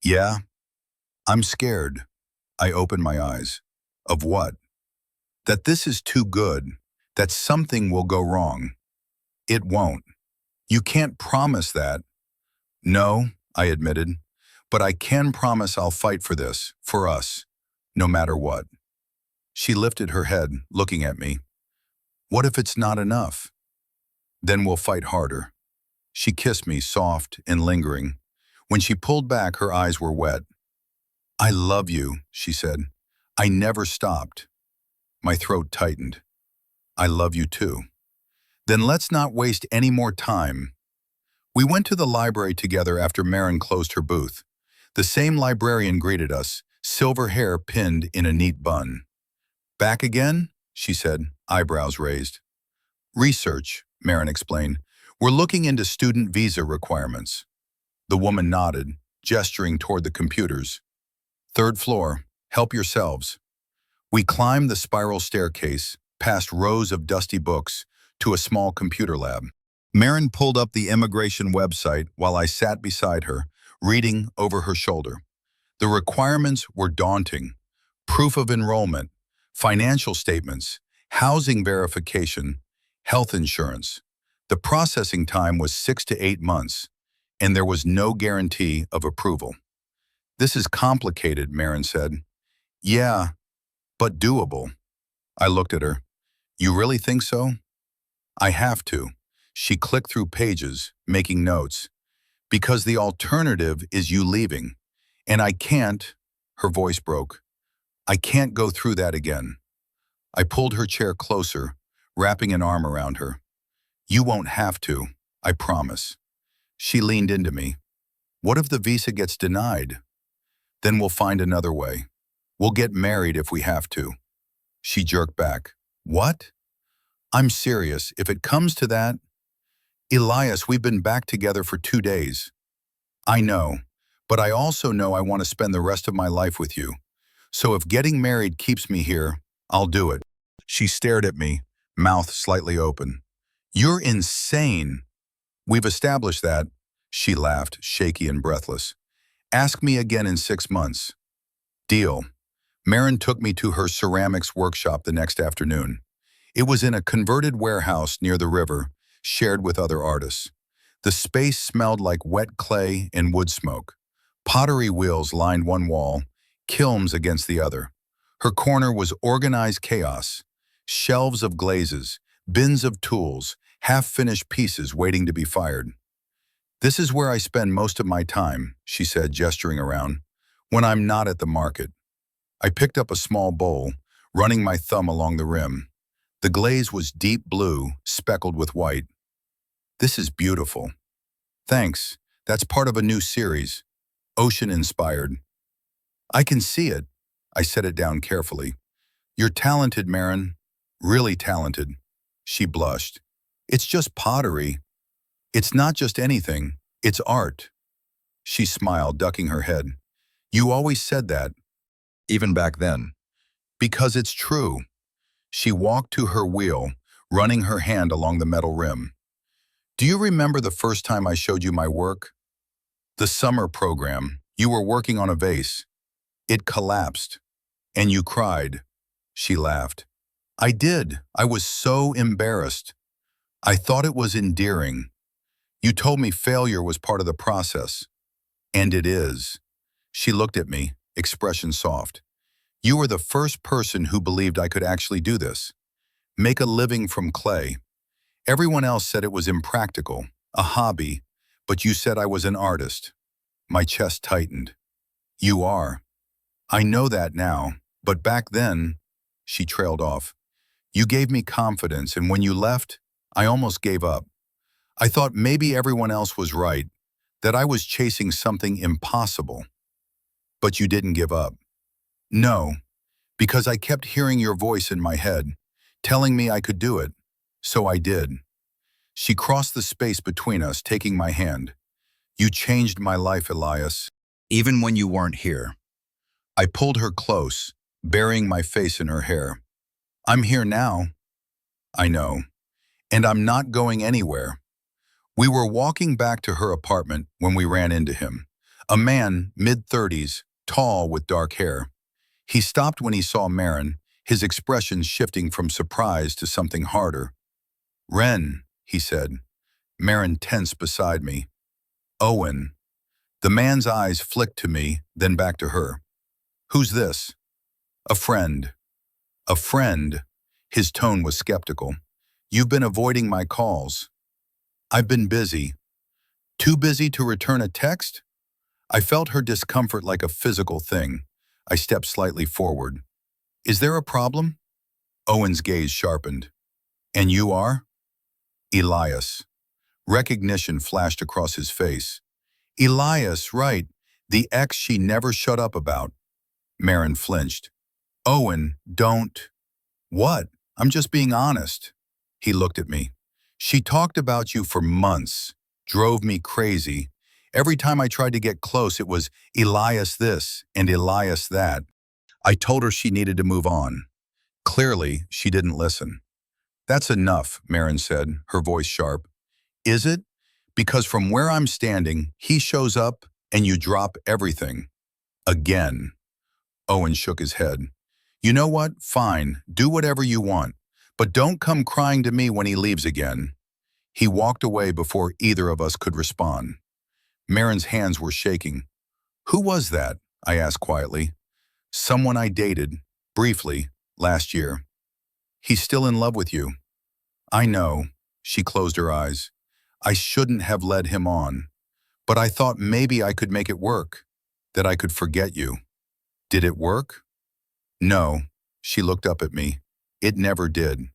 Yeah, I'm scared. I opened my eyes. Of what? That this is too good, that something will go wrong. It won't. You can't promise that. No, I admitted, but I can promise I'll fight for this, for us, no matter what. She lifted her head, looking at me. What if it's not enough? Then we'll fight harder. She kissed me, soft and lingering. When she pulled back, her eyes were wet. I love you, she said. I never stopped. My throat tightened. I love you too. Then let's not waste any more time. We went to the library together after Marin closed her booth. The same librarian greeted us, silver hair pinned in a neat bun. Back again? She said, eyebrows raised. Research, Marin explained. We're looking into student visa requirements. The woman nodded, gesturing toward the computers. 3rd floor, help yourselves. We climbed the spiral staircase, past rows of dusty books, to a small computer lab. Marin pulled up the immigration website while I sat beside her, reading over her shoulder. The requirements were daunting. Proof of enrollment, financial statements, housing verification, health insurance. The processing time was 6 to 8 months, and there was no guarantee of approval. This is complicated, Marin said. Yeah, but doable. I looked at her. You really think so? I have to. She clicked through pages, making notes. Because the alternative is you leaving. And I can't, her voice broke. I can't go through that again. I pulled her chair closer, wrapping an arm around her. You won't have to, I promise. She leaned into me. What if the visa gets denied? Then we'll find another way. We'll get married if we have to. She jerked back. What? I'm serious. If it comes to that... Elias, we've been back together for 2 days. I know, but I also know I want to spend the rest of my life with you. So if getting married keeps me here, I'll do it. She stared at me, mouth slightly open. You're insane. We've established that. She laughed, shaky and breathless. Ask me again in 6 months. Deal. Marin took me to her ceramics workshop the next afternoon. It was in a converted warehouse near the river, shared with other artists. The space smelled like wet clay and wood smoke. Pottery wheels lined one wall, kilns against the other. Her corner was organized chaos. Shelves of glazes, bins of tools, half-finished pieces waiting to be fired. This is where I spend most of my time, she said, gesturing around, when I'm not at the market. I picked up a small bowl, running my thumb along the rim. The glaze was deep blue, speckled with white. This is beautiful. Thanks. That's part of a new series. Ocean-inspired. I can see it. I set it down carefully. You're talented, Marin. Really talented. She blushed. It's just pottery. It's not just anything. It's art. She smiled, ducking her head. You always said that. Even back then. Because it's true. She walked to her wheel, running her hand along the metal rim. Do you remember the first time I showed you my work? The summer program. You were working on a vase. It collapsed. And you cried. She laughed. I did. I was so embarrassed. I thought it was endearing. You told me failure was part of the process. And it is. She looked at me, expression soft. You were the first person who believed I could actually do this. make a living from clay. Everyone else said it was impractical, a hobby, but you said I was an artist. My chest tightened. You are. I know that now, but back then, she trailed off. You gave me confidence, and when you left, I almost gave up. I thought maybe everyone else was right, that I was chasing something impossible. But you didn't give up. No, because I kept hearing your voice in my head, telling me I could do it. So I did. She crossed the space between us, taking my hand. You changed my life, Elias, even when you weren't here. I pulled her close, burying my face in her hair. I'm here now. I know. And I'm not going anywhere. We were walking back to her apartment when we ran into him. A man, mid-30s, tall with dark hair. He stopped when he saw Marin, his expression shifting from surprise to something harder. Ren, he said. Marin tensed beside me. Owen. The man's eyes flicked to me, then back to her. Who's this? A friend. A friend. His tone was skeptical. You've been avoiding my calls. I've been busy. Too busy to return a text? I felt her discomfort like a physical thing. I stepped slightly forward. Is there a problem? Owen's gaze sharpened. And you are? Elias. Recognition flashed across his face. Elias, right. The ex she never shut up about. Marin flinched. Owen, don't. What? I'm just being honest. He looked at me. She talked about you for months, drove me crazy. Every time I tried to get close, it was Elias this and Elias that. I told her she needed to move on. Clearly, she didn't listen. That's enough, Marin said, her voice sharp. Is it? Because from where I'm standing, he shows up and you drop everything. Again. Owen shook his head. You know what? Fine, do whatever you want. But don't come crying to me when he leaves again. He walked away before either of us could respond. Marin's hands were shaking. Who was that? I asked quietly. Someone I dated, briefly, last year. He's still in love with you. I know. She closed her eyes. I shouldn't have led him on. But I thought maybe I could make it work, that I could forget you. Did it work? No. She looked up at me. It never did.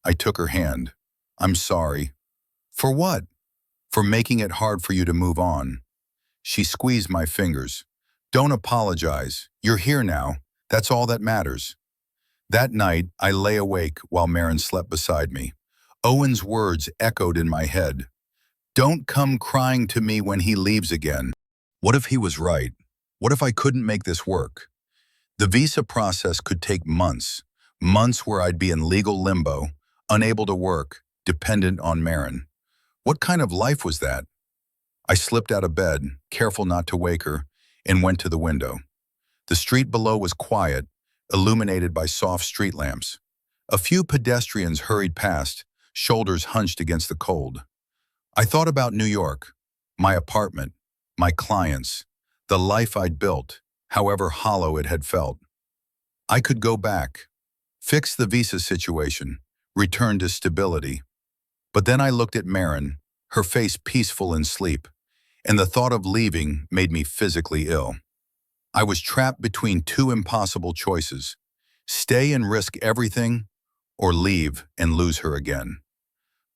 I took her hand. I'm sorry. For what? For making it hard for you to move on. She squeezed my fingers. Don't apologize. You're here now. That's all that matters. That night, I lay awake while Marin slept beside me. Owen's words echoed in my head. Don't come crying to me when he leaves again. What if he was right? What if I couldn't make this work? The visa process could take months. Months where I'd be in legal limbo, unable to work, dependent on Marin. What kind of life was that? I slipped out of bed, careful not to wake her, and went to the window. The street below was quiet, illuminated by soft street lamps. A few pedestrians hurried past, shoulders hunched against the cold. I thought about New York, my apartment, my clients, the life I'd built, however hollow it had felt. I could go back, fix the visa situation, return to stability. But then I looked at Marin, her face peaceful in sleep, and the thought of leaving made me physically ill. I was trapped between two impossible choices: stay and risk everything, or leave and lose her again.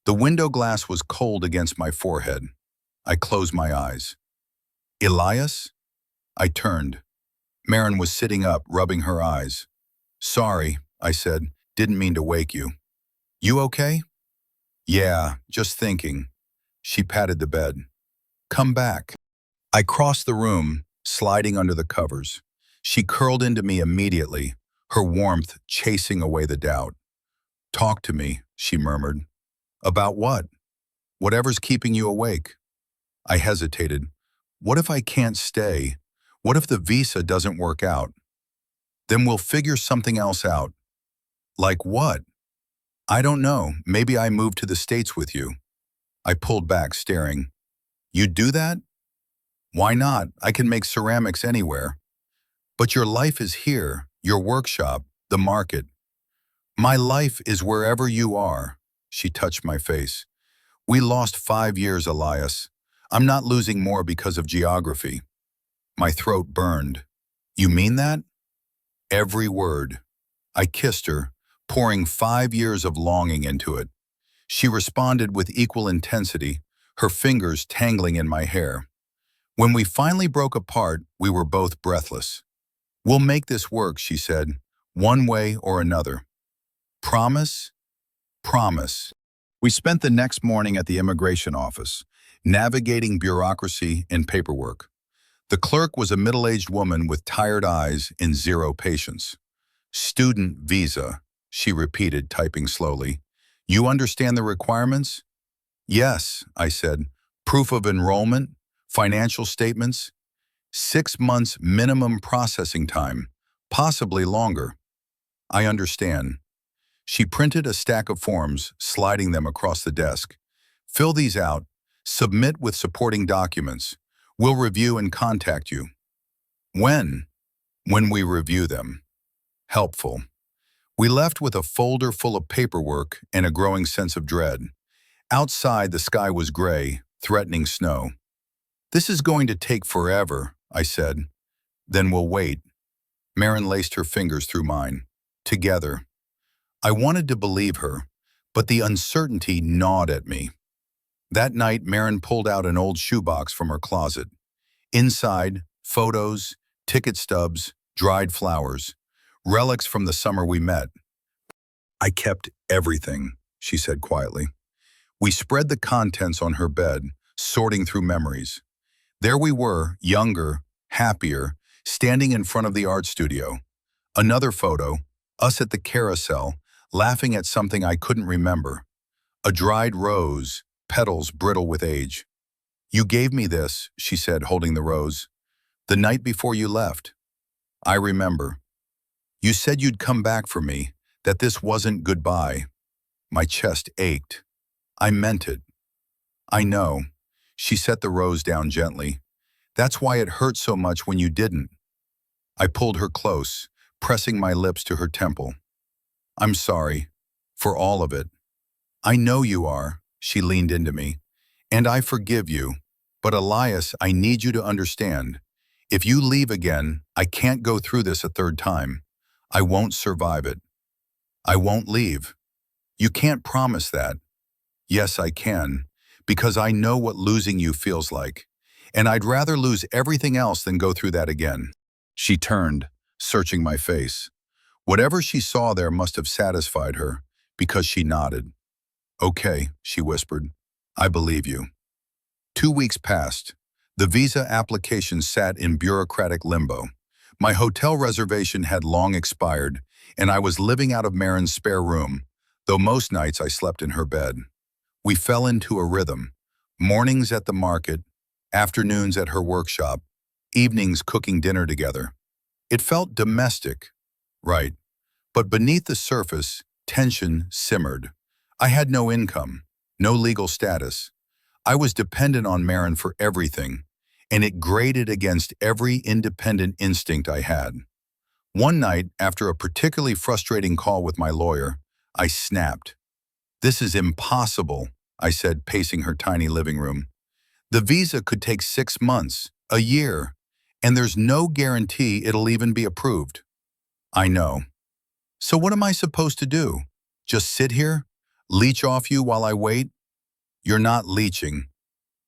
The window glass was cold against my forehead. I closed my eyes. Elias? I turned. Marin was sitting up, rubbing her eyes. Sorry, I said, didn't mean to wake you. You okay? Yeah, just thinking. She patted the bed. Come back. I crossed the room, sliding under the covers. She curled into me immediately, her warmth chasing away the doubt. Talk to me, she murmured. About what? Whatever's keeping you awake. I hesitated. What if I can't stay? What if the visa doesn't work out? Then we'll figure something else out. Like what? I don't know. Maybe I move to the States with you. I pulled back, staring. You'd do that? Why not? I can make ceramics anywhere. But your life is here, your workshop, the market. My life is wherever you are. She touched my face. We lost 5 years, Elias. I'm not losing more because of geography. My throat burned. You mean that? Every word. I kissed her, pouring 5 years of longing into it. She responded with equal intensity, her fingers tangling in my hair. When we finally broke apart, we were both breathless. We'll make this work, she said, one way or another. Promise? Promise. We spent the next morning at the immigration office, navigating bureaucracy and paperwork. The clerk was a middle-aged woman with tired eyes and zero patience. Student visa, she repeated, typing slowly. You understand the requirements? Yes, I said. Proof of enrollment, financial statements, 6 months minimum processing time, possibly longer. I understand. She printed a stack of forms, sliding them across the desk. Fill these out, submit with supporting documents. We'll review and contact you. When? When we review them. Helpful. We left with a folder full of paperwork and a growing sense of dread. Outside, the sky was gray, threatening snow. This is going to take forever, I said. Then we'll wait. Marin laced her fingers through mine. Together. I wanted to believe her, but the uncertainty gnawed at me. That night, Marin pulled out an old shoebox from her closet. Inside, photos, ticket stubs, dried flowers, relics from the summer we met. I kept everything, she said quietly. We spread the contents on her bed, sorting through memories. There we were, younger, happier, standing in front of the art studio. Another photo, us at the carousel, laughing at something I couldn't remember. A dried rose, petals brittle with age. You gave me this, she said, holding the rose. The night before you left. I remember. You said you'd come back for me, that this wasn't goodbye. My chest ached. I meant it. I know. She set the rose down gently. That's why it hurt so much when you didn't. I pulled her close, pressing my lips to her temple. I'm sorry. For all of it. I know you are, she leaned into me. And I forgive you. But Elias, I need you to understand. If you leave again, I can't go through this a third time. I won't survive it. I won't leave. You can't promise that. Yes, I can, because I know what losing you feels like, and I'd rather lose everything else than go through that again. She turned, searching my face. Whatever she saw there must have satisfied her, because she nodded. Okay, she whispered. I believe you. 2 weeks passed. The visa application sat in bureaucratic limbo. My hotel reservation had long expired, and I was living out of Marin's spare room, though most nights I slept in her bed. We fell into a rhythm. Mornings at the market, afternoons at her workshop, evenings cooking dinner together. It felt domestic, right, but beneath the surface, tension simmered. I had no income, no legal status. I was dependent on Marin for everything, and it grated against every independent instinct I had. One night, after a particularly frustrating call with my lawyer, I snapped. This is impossible, I said, pacing her tiny living room. The visa could take 6 months, a year, and there's no guarantee it'll even be approved. I know. So what am I supposed to do? Just sit here? Leech off you while I wait? You're not leeching.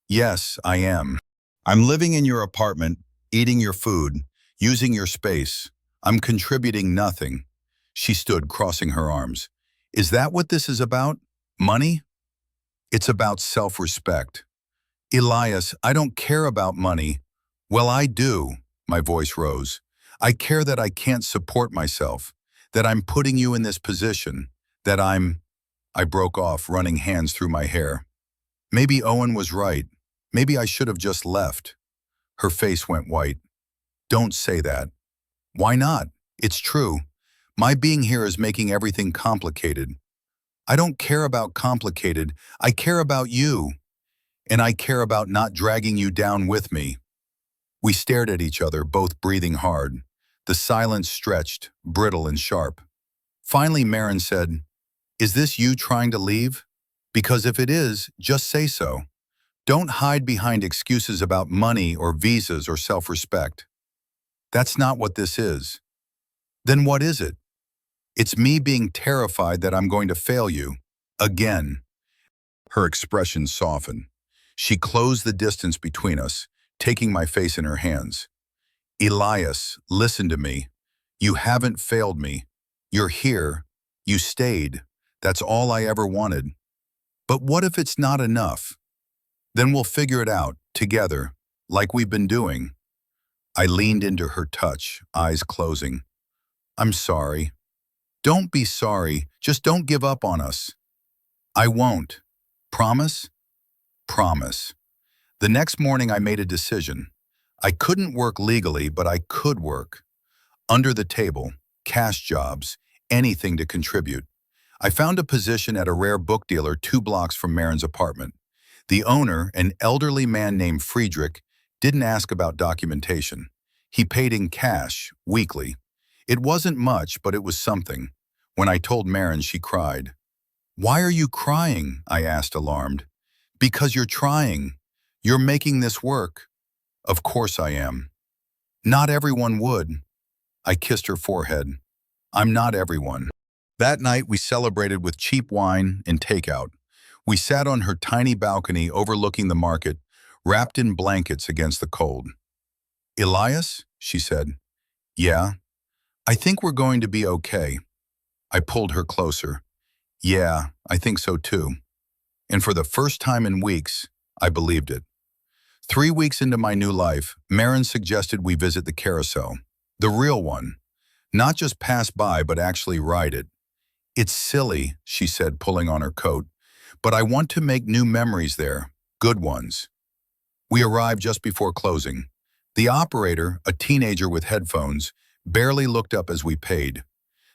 Yes, I am. I'm living in your apartment, eating your food, using your space. I'm contributing nothing. She stood, crossing her arms. Is that what this is about? Money? It's about self-respect. Elias, I don't care about money. Well, I do, my voice rose. I care that I can't support myself, that I'm putting you in this position, that I broke off, running hands through my hair. Maybe Owen was right. Maybe I should have just left. Her face went white. Don't say that. Why not? It's true. My being here is making everything complicated. I don't care about complicated. I care about you. And I care about not dragging you down with me. We stared at each other, both breathing hard. The silence stretched, brittle and sharp. Finally, Marin said, "Is this you trying to leave? Because if it is, just say so. Don't hide behind excuses about money or visas or self-respect. That's not what this is." "Then what is it?" "It's me being terrified that I'm going to fail you. Again." Her expression softened. She closed the distance between us, taking my face in her hands. "Elias, listen to me. You haven't failed me. You're here. You stayed. That's all I ever wanted. But what if it's not enough? Then we'll figure it out, together, like we've been doing." I leaned into her touch, eyes closing. "I'm sorry." "Don't be sorry. Just don't give up on us." "I won't." "Promise?" "Promise." The next morning I made a decision. I couldn't work legally, but I could work. Under the table, cash jobs, anything to contribute. I found a position at a rare book dealer 2 blocks from Marin's apartment. The owner, an elderly man named Friedrich, didn't ask about documentation. He paid in cash, weekly. It wasn't much, but it was something. When I told Marin, she cried. "Why are you crying?" I asked, alarmed. "Because you're trying. You're making this work." "Of course I am." "Not everyone would." I kissed her forehead. "I'm not everyone." That night we celebrated with cheap wine and takeout. We sat on her tiny balcony overlooking the market, wrapped in blankets against the cold. "Elias?" she said. "Yeah." "I think we're going to be okay." I pulled her closer. "Yeah, I think so too." And for the first time in weeks, I believed it. 3 weeks into my new life, Marin suggested we visit the carousel. The real one. Not just pass by, but actually ride it. "It's silly," she said, pulling on her coat, "but I want to make new memories there, good ones." We arrived just before closing. The operator, a teenager with headphones, barely looked up as we paid.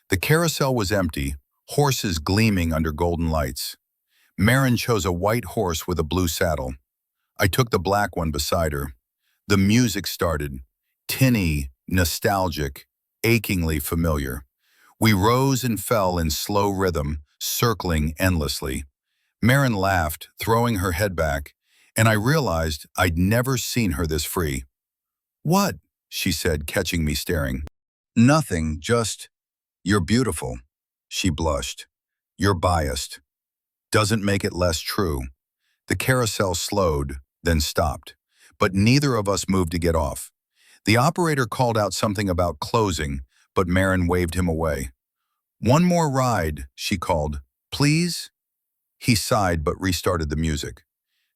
The carousel was empty, horses gleaming under golden lights. Marin chose a white horse with a blue saddle. I took the black one beside her. The music started, tinny, nostalgic, achingly familiar. We rose and fell in slow rhythm, circling endlessly. Marin laughed, throwing her head back, and I realized I'd never seen her this free. "What?" she said, catching me staring. "Nothing, just, you're beautiful." She blushed. "You're biased." Doesn't make it less true. The carousel slowed, then stopped, but neither of us moved to get off. The operator called out something about closing, but Marin waved him away. "One more ride," she called. "Please?" He sighed but restarted the music.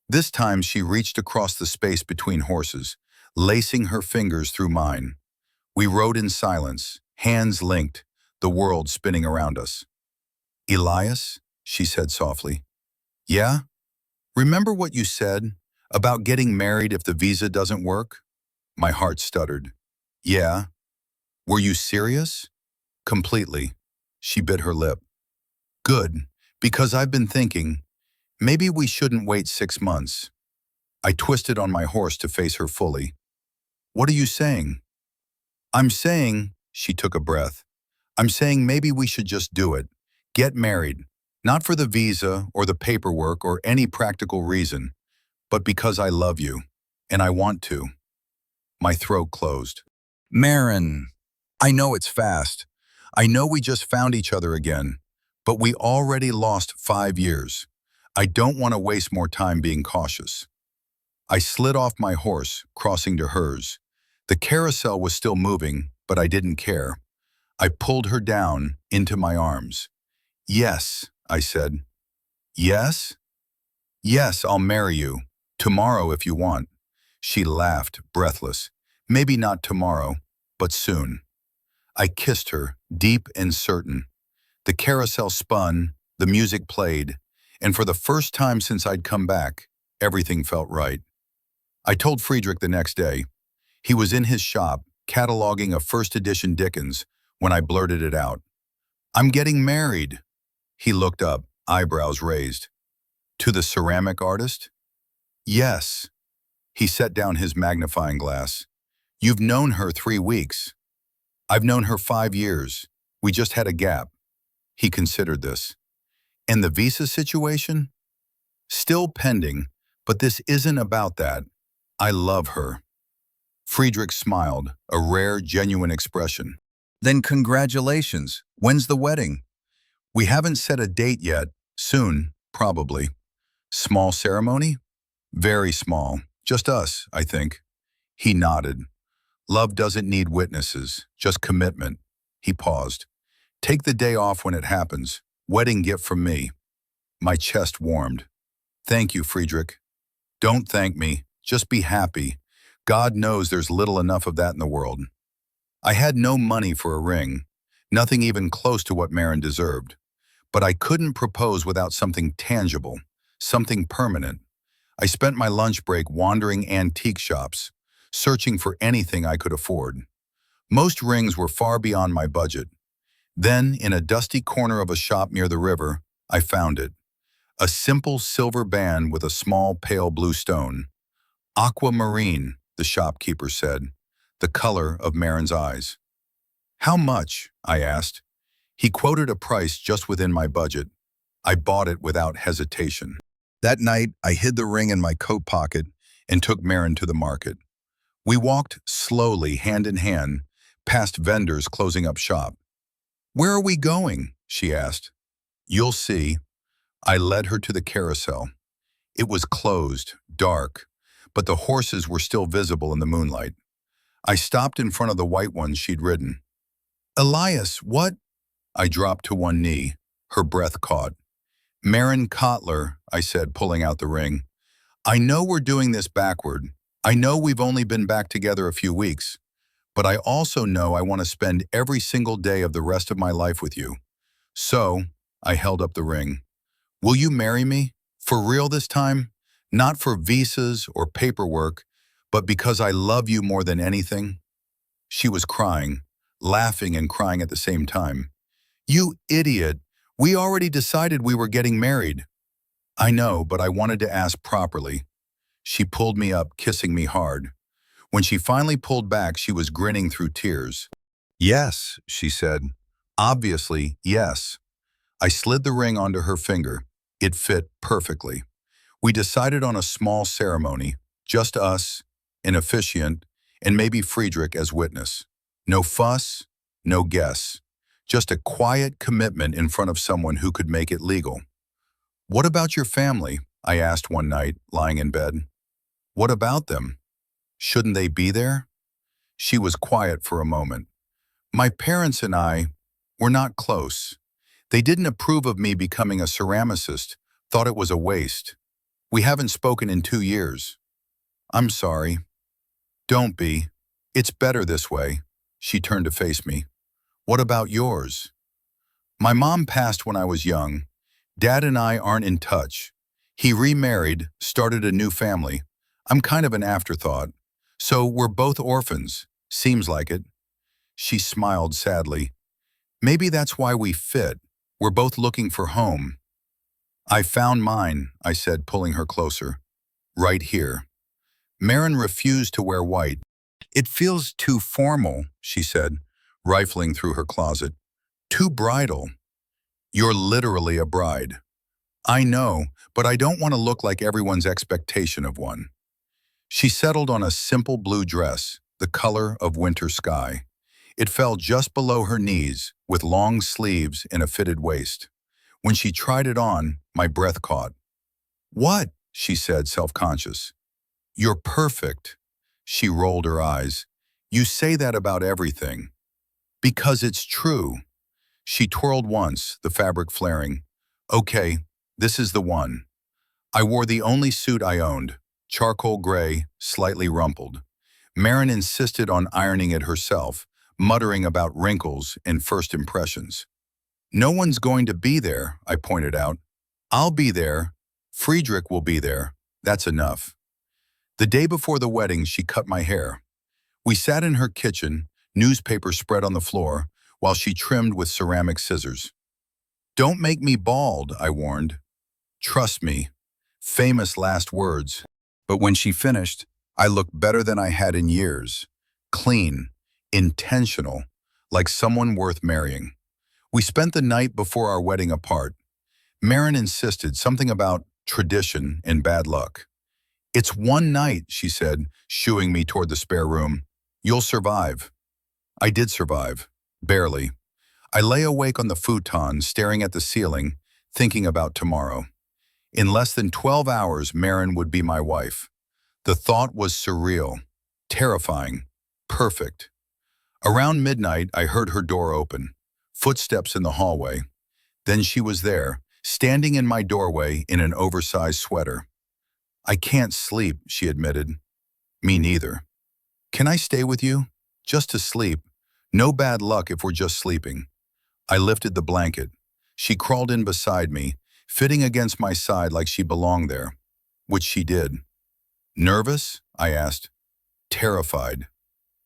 This time she reached across the space between horses, lacing her fingers through mine. We rode in silence, hands linked, the world spinning around us. "Elias?" she said softly. "Yeah? Remember what you said about getting married if the visa doesn't work?" My heart stuttered. "Yeah." "Were you serious?" "Completely." She bit her lip. "Good, because I've been thinking, maybe we shouldn't wait 6 months. I twisted on my horse to face her fully. "What are you saying?" "I'm saying," she took a breath, "I'm saying maybe we should just do it. Get married. Not for the visa or the paperwork or any practical reason, but because I love you, and I want to." My throat closed. "Marin, I know it's fast. I know we just found each other again, but we already lost 5 years. I don't want to waste more time being cautious." I slid off my horse, crossing to hers. The carousel was still moving, but I didn't care. I pulled her down into my arms. "Yes," I said. "Yes?" "Yes, I'll marry you. Tomorrow if you want." She laughed, breathless. "Maybe not tomorrow, but soon." I kissed her, deep and certain. The carousel spun, the music played, and for the first time since I'd come back, everything felt right. I told Friedrich the next day. He was in his shop, cataloging a first edition Dickens, when I blurted it out. "I'm getting married." He looked up, eyebrows raised. "To the ceramic artist?" "Yes." He set down his magnifying glass. "You've known her 3 weeks." "I've known her 5 years. We just had a gap." He considered this. And the visa situation? Still pending, but this isn't about that. I love her. Friedrich smiled, a rare, genuine expression. Then congratulations. When's the wedding? We haven't set a date yet. Soon, probably. Small ceremony? Very small. Just us, I think. He nodded. Love doesn't need witnesses, just commitment. He paused. Take the day off when it happens. Wedding gift from me. My chest warmed. Thank you, Friedrich. Don't thank me. Just be happy. God knows there's little enough of that in the world. I had no money for a ring, nothing even close to what Maren deserved. But I couldn't propose without something tangible, something permanent. I spent my lunch break wandering antique shops, searching for anything I could afford. Most rings were far beyond my budget. Then, in a dusty corner of a shop near the river, I found it. A simple silver band with a small pale blue stone. Aquamarine, the shopkeeper said, the color of Maren's eyes. How much? I asked. He quoted a price just within my budget. I bought it without hesitation. That night, I hid the ring in my coat pocket and took Maren to the market. We walked slowly, hand in hand, past vendors closing up shop. Where are we going? She asked. You'll see. I led her to the carousel. It was closed, dark, but the horses were still visible in the moonlight. I stopped in front of the white ones she'd ridden. Elias, what? I dropped to one knee. Her breath caught. Maren Kotler, I said, pulling out the ring. I know we're doing this backward. I know we've only been back together a few weeks. But I also know I want to spend every single day of the rest of my life with you. So, I held up the ring. Will you marry me? For real this time? Not for visas or paperwork, but because I love you more than anything? She was crying, laughing and crying at the same time. You idiot! We already decided we were getting married. I know, but I wanted to ask properly. She pulled me up, kissing me hard. When she finally pulled back, she was grinning through tears. Yes, she said. Obviously, yes. I slid the ring onto her finger. It fit perfectly. We decided on a small ceremony, just us, an officiant, and maybe Friedrich as witness. No fuss, no guess. Just a quiet commitment in front of someone who could make it legal. What about your family? I asked one night, lying in bed. What about them? Shouldn't they be there? She was quiet for a moment. My parents and I were not close. They didn't approve of me becoming a ceramicist, thought it was a waste. We haven't spoken in 2 years. I'm sorry. Don't be. It's better this way. She turned to face me. What about yours? My mom passed when I was young. Dad and I aren't in touch. He remarried, started a new family. I'm kind of an afterthought. So we're both orphans. Seems like it. She smiled sadly. Maybe that's why we fit. We're both looking for home. I found mine, I said, pulling her closer. Right here. Maren refused to wear white. It feels too formal, she said, rifling through her closet. Too bridal. You're literally a bride. I know, but I don't want to look like everyone's expectation of one. She settled on a simple blue dress, the color of winter sky. It fell just below her knees, with long sleeves and a fitted waist. When she tried it on, my breath caught. What? She said, self-conscious. You're perfect. She rolled her eyes. You say that about everything. Because it's true. She twirled once, the fabric flaring. Okay, this is the one. I wore the only suit I owned, charcoal gray, slightly rumpled. Maren insisted on ironing it herself, muttering about wrinkles and first impressions. No one's going to be there, I pointed out. I'll be there. Friedrich will be there. That's enough. The day before the wedding, she cut my hair. We sat in her kitchen, newspaper spread on the floor, while she trimmed with ceramic scissors. Don't make me bald, I warned. Trust me. Famous last words. But when she finished, I looked better than I had in years. Clean, intentional, like someone worth marrying. We spent the night before our wedding apart. Marin insisted something about tradition and bad luck. "It's one night," she said, shooing me toward the spare room. "You'll survive." I did survive. Barely. I lay awake on the futon, staring at the ceiling, thinking about tomorrow. In less than 12 hours, Marin would be my wife. The thought was surreal, terrifying, perfect. Around midnight, I heard her door open, footsteps in the hallway. Then she was there, standing in my doorway in an oversized sweater. "I can't sleep," she admitted. "Me neither." "Can I stay with you?" "Just to sleep. No bad luck if we're just sleeping." I lifted the blanket. She crawled in beside me, fitting against my side like she belonged there, which she did. "Nervous?" I asked. "Terrified."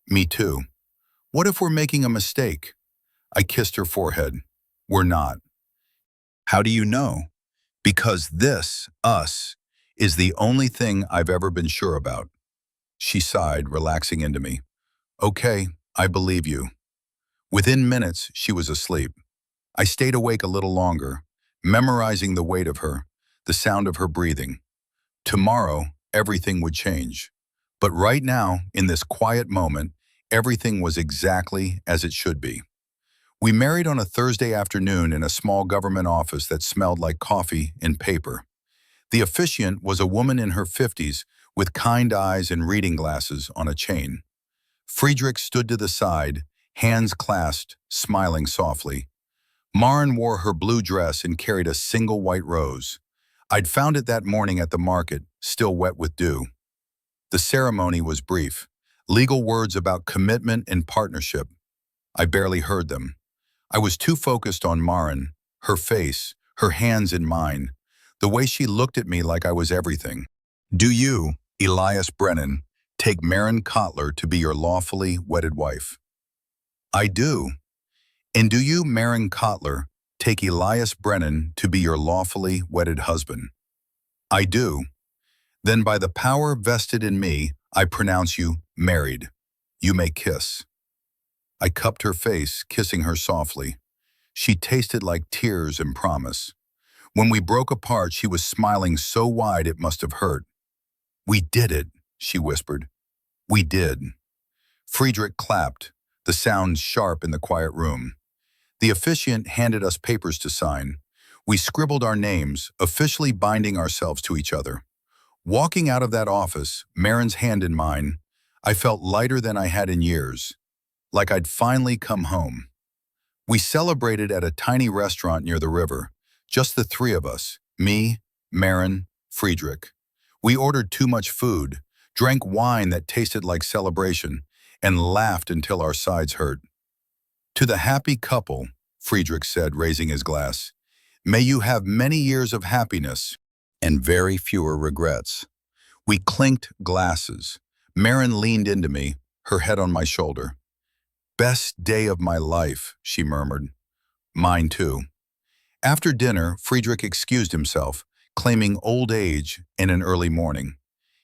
"Me too." "What if we're making a mistake?" I kissed her forehead. "We're not." "How do you know?" "Because this, us, is the only thing I've ever been sure about." She sighed, relaxing into me. "Okay, I believe you." Within minutes, she was asleep. I stayed awake a little longer, memorizing the weight of her, the sound of her breathing. Tomorrow, everything would change. But right now, in this quiet moment, everything was exactly as it should be. We married on a Thursday afternoon in a small government office that smelled like coffee and paper. The officiant was a woman in her 50s with kind eyes and reading glasses on a chain. Friedrich stood to the side, hands clasped, smiling softly. Maren wore her blue dress and carried a single white rose. I'd found it that morning at the market, still wet with dew. The ceremony was brief. Legal words about commitment and partnership. I barely heard them. I was too focused on Maren, her face, her hands in mine, the way she looked at me like I was everything. "Do you, Elias Brennan, take Maren Kotler to be your lawfully wedded wife?" "I do." "And do you, Maren Kotler, take Elias Brennan to be your lawfully wedded husband?" "I do." "Then by the power vested in me, I pronounce you married. You may kiss." I cupped her face, kissing her softly. She tasted like tears and promise. When we broke apart, she was smiling so wide it must have hurt. "We did it," she whispered. "We did." Friedrich clapped, the sound sharp in the quiet room. The officiant handed us papers to sign. We scribbled our names, officially binding ourselves to each other. Walking out of that office, Marin's hand in mine, I felt lighter than I had in years, like I'd finally come home. We celebrated at a tiny restaurant near the river, just the three of us, me, Marin, Friedrich. We ordered too much food, drank wine that tasted like celebration, and laughed until our sides hurt. "To the happy couple," Friedrich said, raising his glass, "may you have many years of happiness and very fewer regrets." We clinked glasses. Marin leaned into me, her head on my shoulder. "Best day of my life," she murmured. "Mine too." After dinner, Friedrich excused himself, claiming old age and an early morning.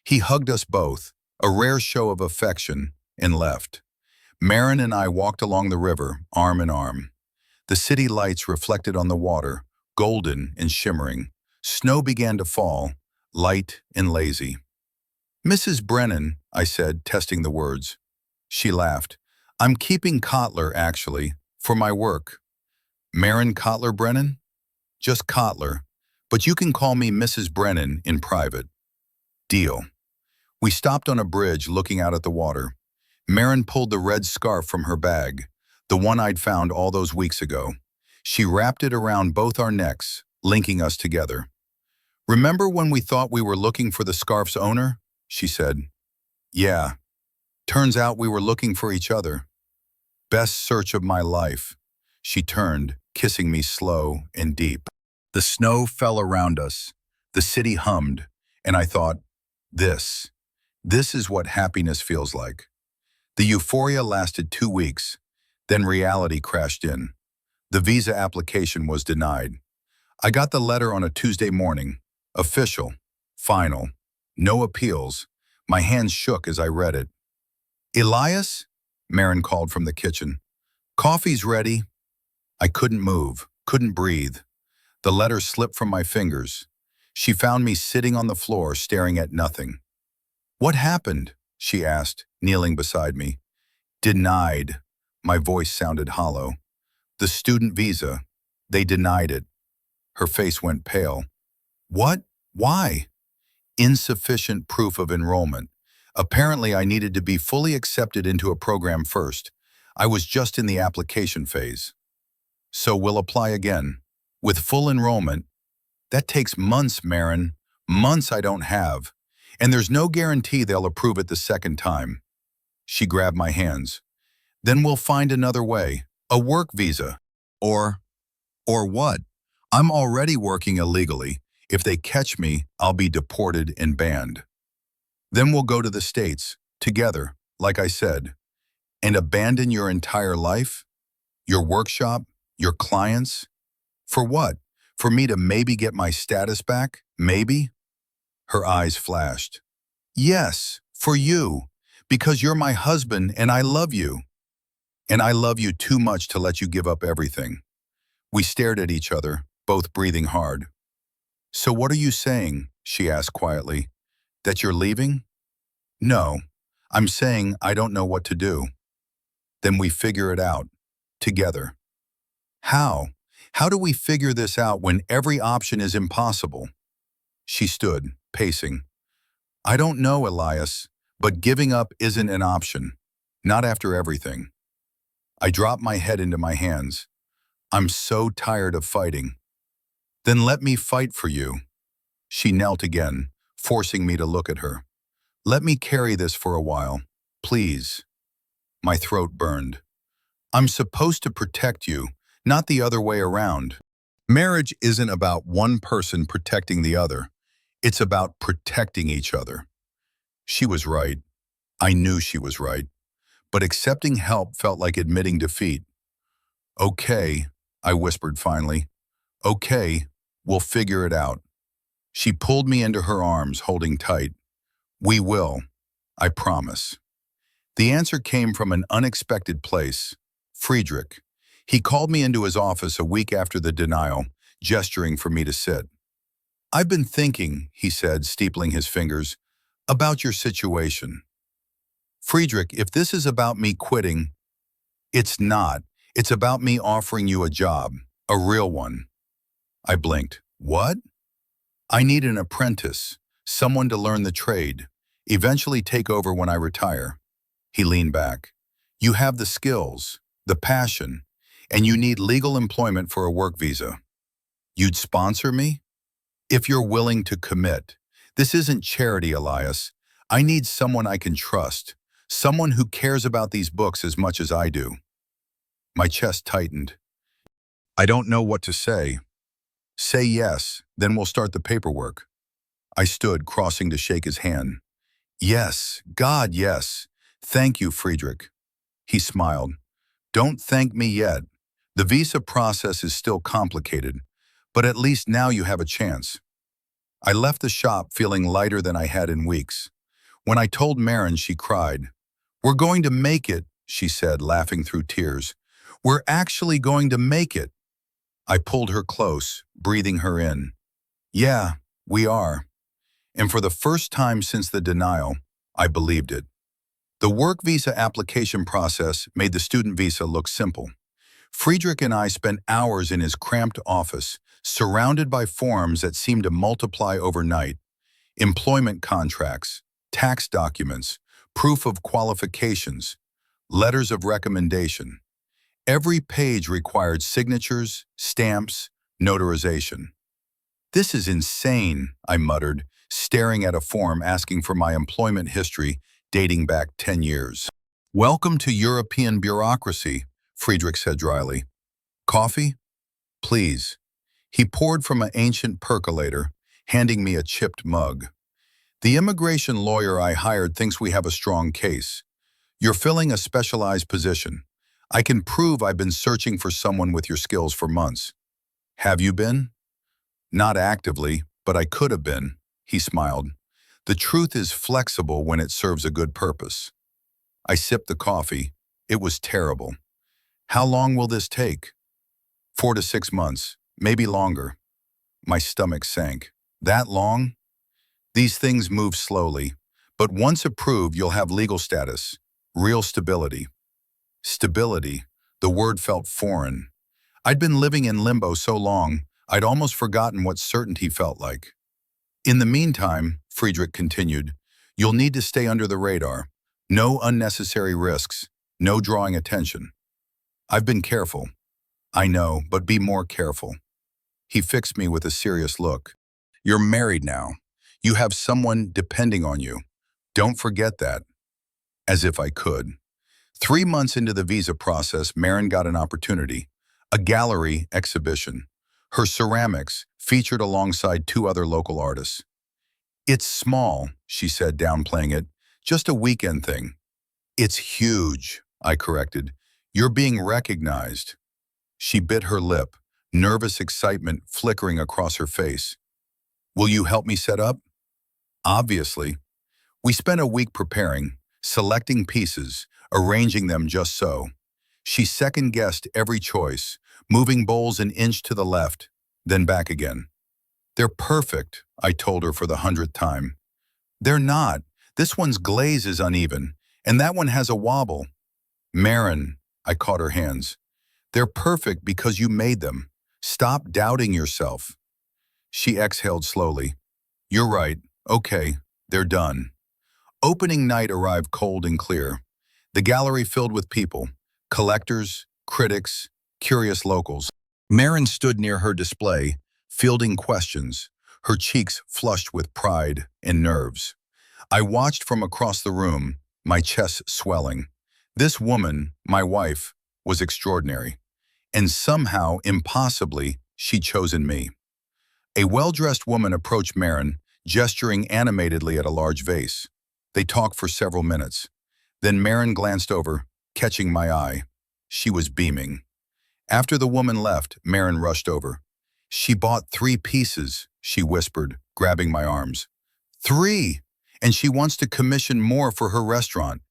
He hugged us both, a rare show of affection, and left. Marin and I walked along the river, arm in arm. The city lights reflected on the water, golden and shimmering. Snow began to fall, light and lazy. "Mrs. Brennan," I said, testing the words. She laughed. "I'm keeping Kotler, actually, for my work." "Marin Kotler Brennan?" "Just Kotler, but you can call me Mrs. Brennan in private." "Deal." We stopped on a bridge looking out at the water. Marin pulled the red scarf from her bag, the one I'd found all those weeks ago. She wrapped it around both our necks, linking us together. "Remember when we thought we were looking for the scarf's owner?" she said. "Yeah. Turns out we were looking for each other. Best search of my life." She turned, kissing me slow and deep. The snow fell around us. The city hummed, and I thought, this is what happiness feels like. The euphoria lasted 2 weeks. Then reality crashed in. The visa application was denied. I got the letter on a Tuesday morning. Official. Final. No appeals. My hands shook as I read it. "Elias?" Marin called from the kitchen. "Coffee's ready." I couldn't move, couldn't breathe. The letter slipped from my fingers. She found me sitting on the floor staring at nothing. "What happened?" she asked, kneeling beside me. "Denied." My voice sounded hollow. "The student visa. They denied it." Her face went pale. "What? Why?" "Insufficient proof of enrollment. Apparently, I needed to be fully accepted into a program first. I was just in the application phase. So we'll apply again. With full enrollment, that takes months, Marin. Months I don't have. And there's no guarantee they'll approve it the second time." She grabbed my hands. "Then we'll find another way. A work visa." Or, or what? "I'm already working illegally. If they catch me, I'll be deported and banned." "Then we'll go to the States, together, like I said." "And abandon your entire life? Your workshop? Your clients? For what? For me to maybe get my status back? Maybe?" Her eyes flashed. "Yes, for you. Because you're my husband and I love you. And I love you too much to let you give up everything." We stared at each other, both breathing hard. "So what are you saying?" she asked quietly. "That you're leaving?" "No. I'm saying I don't know what to do." "Then we figure it out. Together." "How? How do we figure this out when every option is impossible?" She stood, pacing. "I don't know, Elias, but giving up isn't an option. Not after everything." I dropped my head into my hands. "I'm so tired of fighting." "Then let me fight for you." She knelt again, forcing me to look at her. "Let me carry this for a while. Please." My throat burned. "I'm supposed to protect you, not the other way around." Marriage isn't about one person protecting the other. It's about protecting each other. She was right. I knew she was right. But accepting help felt like admitting defeat. "Okay," I whispered finally. "Okay, we'll figure it out." She pulled me into her arms, holding tight. "We will. I promise." The answer came from an unexpected place. Friedrich. He called me into his office a week after the denial, gesturing for me to sit. "I've been thinking," he said, steepling his fingers, "about your situation. Friedrich, if this is about me quitting, it's not. It's about me offering you a job, a real one." I blinked. "What?" "I need an apprentice, someone to learn the trade, eventually take over when I retire." He leaned back. "You have the skills, the passion, and you need legal employment for a work visa. You'd sponsor me? If you're willing to commit. This isn't charity, Elias. I need someone I can trust, someone who cares about these books as much as I do." My chest tightened. "I don't know what to say." "Say yes, then we'll start the paperwork." I stood, crossing to shake his hand. "Yes, God, yes. Thank you, Friedrich." He smiled. "Don't thank me yet. The visa process is still complicated, but at least now you have a chance." I left the shop feeling lighter than I had in weeks. When I told Marin, she cried. "We're going to make it," she said, laughing through tears. "We're actually going to make it." I pulled her close, breathing her in. "Yeah, we are." And for the first time since the denial, I believed it. The work visa application process made the student visa look simple. Friedrich and I spent hours in his cramped office, surrounded by forms that seemed to multiply overnight. Employment contracts, tax documents, proof of qualifications, letters of recommendation. Every page required signatures, stamps, notarization. "This is insane," I muttered, staring at a form asking for my employment history dating back 10 years. "Welcome to European bureaucracy," Friedrich said dryly. "Coffee? Please." He poured from an ancient percolator, handing me a chipped mug. "The immigration lawyer I hired thinks we have a strong case. You're filling a specialized position. I can prove I've been searching for someone with your skills for months." "Have you been?" "Not actively, but I could have been," he smiled. "The truth is flexible when it serves a good purpose." I sipped the coffee. It was terrible. "How long will this take?" 4 to 6 months, maybe longer. My stomach sank. That long? These things move slowly, but once approved, you'll have legal status, real stability. Stability, the word felt foreign. I'd been living in limbo so long, I'd almost forgotten what certainty felt like. In the meantime, Friedrich continued, you'll need to stay under the radar. No unnecessary risks, no drawing attention. I've been careful. I know, but be more careful. He fixed me with a serious look. You're married now. You have someone depending on you. Don't forget that. As if I could. 3 months into the visa process, Maren got an opportunity. A gallery exhibition. Her ceramics featured alongside 2 other local artists. It's small, she said, downplaying it. Just a weekend thing. It's huge, I corrected. You're being recognized. She bit her lip, nervous excitement flickering across her face. Will you help me set up? Obviously. We spent a week preparing, selecting pieces, arranging them just so. She second-guessed every choice, moving bowls an inch to the left, then back again. They're perfect, I told her for the 100th time. They're not. This one's glaze is uneven, and that one has a wobble. Maren, I caught her hands. They're perfect because you made them. Stop doubting yourself. She exhaled slowly. You're right. Okay, they're done. Opening night arrived cold and clear. The gallery filled with people, collectors, critics, curious locals. Maren stood near her display, fielding questions, her cheeks flushed with pride and nerves. I watched from across the room, my chest swelling. This woman, my wife, was extraordinary. And somehow, impossibly, she'd chosen me. A well-dressed woman approached Maren, gesturing animatedly at a large vase. They talked for several minutes. Then Maren glanced over, catching my eye. She was beaming. After the woman left, Maren rushed over. She bought 3 pieces, she whispered, grabbing my arms. 3! And she wants to commission more for her restaurant.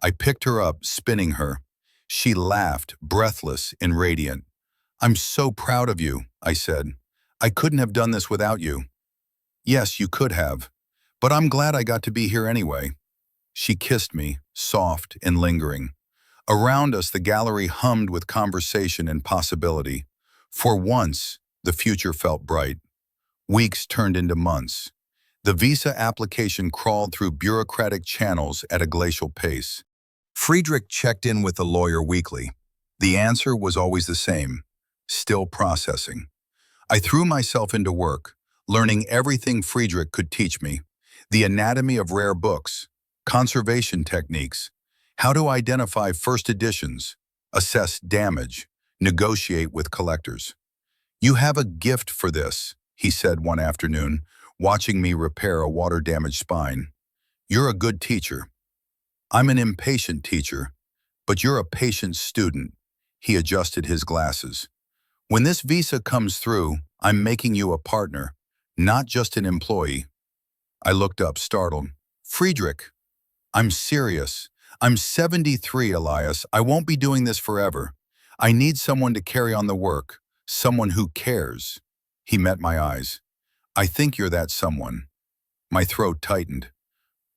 I picked her up, spinning her. She laughed, breathless and radiant. I'm so proud of you, I said. I couldn't have done this without you. Yes, you could have. But I'm glad I got to be here anyway. She kissed me, soft and lingering. Around us, the gallery hummed with conversation and possibility. For once, the future felt bright. Weeks turned into months. The visa application crawled through bureaucratic channels at a glacial pace. Friedrich checked in with the lawyer weekly. The answer was always the same, still processing. I threw myself into work, learning everything Friedrich could teach me. The anatomy of rare books, conservation techniques, how to identify first editions, assess damage, negotiate with collectors. You have a gift for this, he said one afternoon, watching me repair a water-damaged spine. You're a good teacher. I'm an impatient teacher, but you're a patient student. He adjusted his glasses. When this visa comes through, I'm making you a partner, not just an employee. I looked up, startled. Friedrich, I'm serious. I'm 73, Elias. I won't be doing this forever. I need someone to carry on the work, someone who cares. He met my eyes. I think you're that someone. My throat tightened.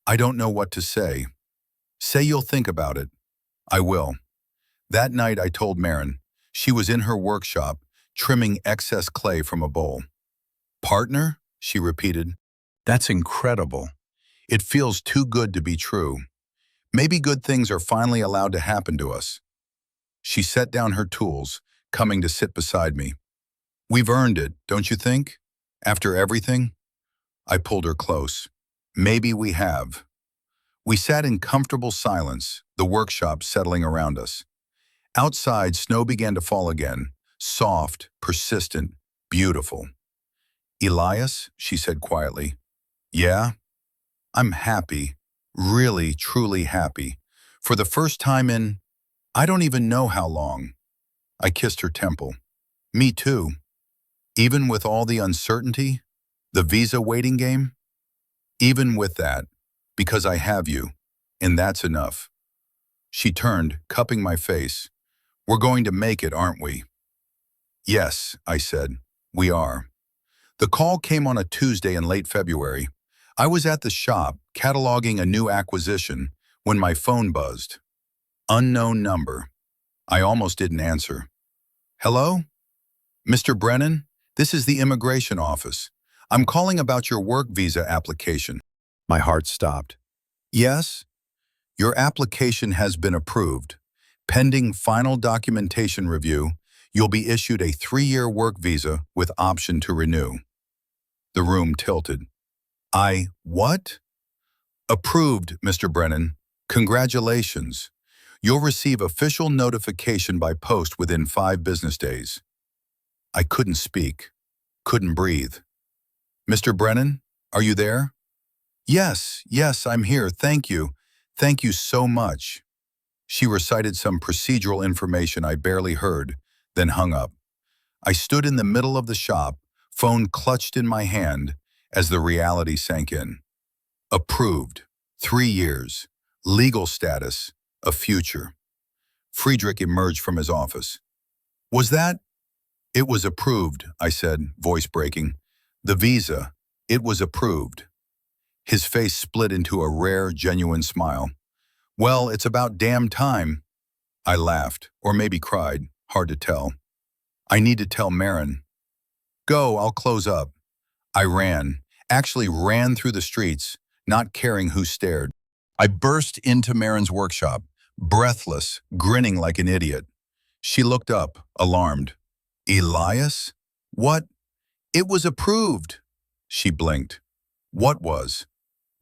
I don't know what to say. Say you'll think about it. I will. That night I told Maren. She was in her workshop, trimming excess clay from a bowl. Partner? She repeated. That's incredible. It feels too good to be true. Maybe good things are finally allowed to happen to us. She set down her tools, coming to sit beside me. We've earned it, don't you think? After everything? I pulled her close. Maybe we have. We sat in comfortable silence, the workshop settling around us. Outside, snow began to fall again, soft, persistent, beautiful. Elias, she said quietly. Yeah? I'm happy, really, truly happy. For the first time in, I don't even know how long. I kissed her temple. Me too. Even with all the uncertainty, the visa waiting game? Even with that, because I have you, and that's enough. She turned, cupping my face. We're going to make it, aren't we? Yes, I said. We are. The call came on a Tuesday in late February. I was at the shop, cataloging a new acquisition, when my phone buzzed. Unknown number. I almost didn't answer. Hello? Mr. Brennan? This is the immigration office. I'm calling about your work visa application. My heart stopped. Yes? Your application has been approved. Pending final documentation review, you'll be issued a 3-year work visa with option to renew. The room tilted. What? Approved, Mr. Brennan. Congratulations. You'll receive official notification by post within 5 business days. I couldn't speak, couldn't breathe. Mr. Brennan, are you there? Yes, I'm here, thank you. Thank you so much. She recited some procedural information I barely heard, then hung up. I stood in the middle of the shop, phone clutched in my hand, as the reality sank in. Approved. 3 years. Legal status. A future. Friedrich emerged from his office. Was that? It was approved, I said, voice breaking. The visa. It was approved. His face split into a rare, genuine smile. Well, it's about damn time. I laughed, or maybe cried, hard to tell. I need to tell Marin. Go, I'll close up. I actually ran through the streets, not caring who stared. I burst into Marin's workshop, breathless, grinning like an idiot. She looked up, alarmed. Elias? What? It was approved. She blinked. What was?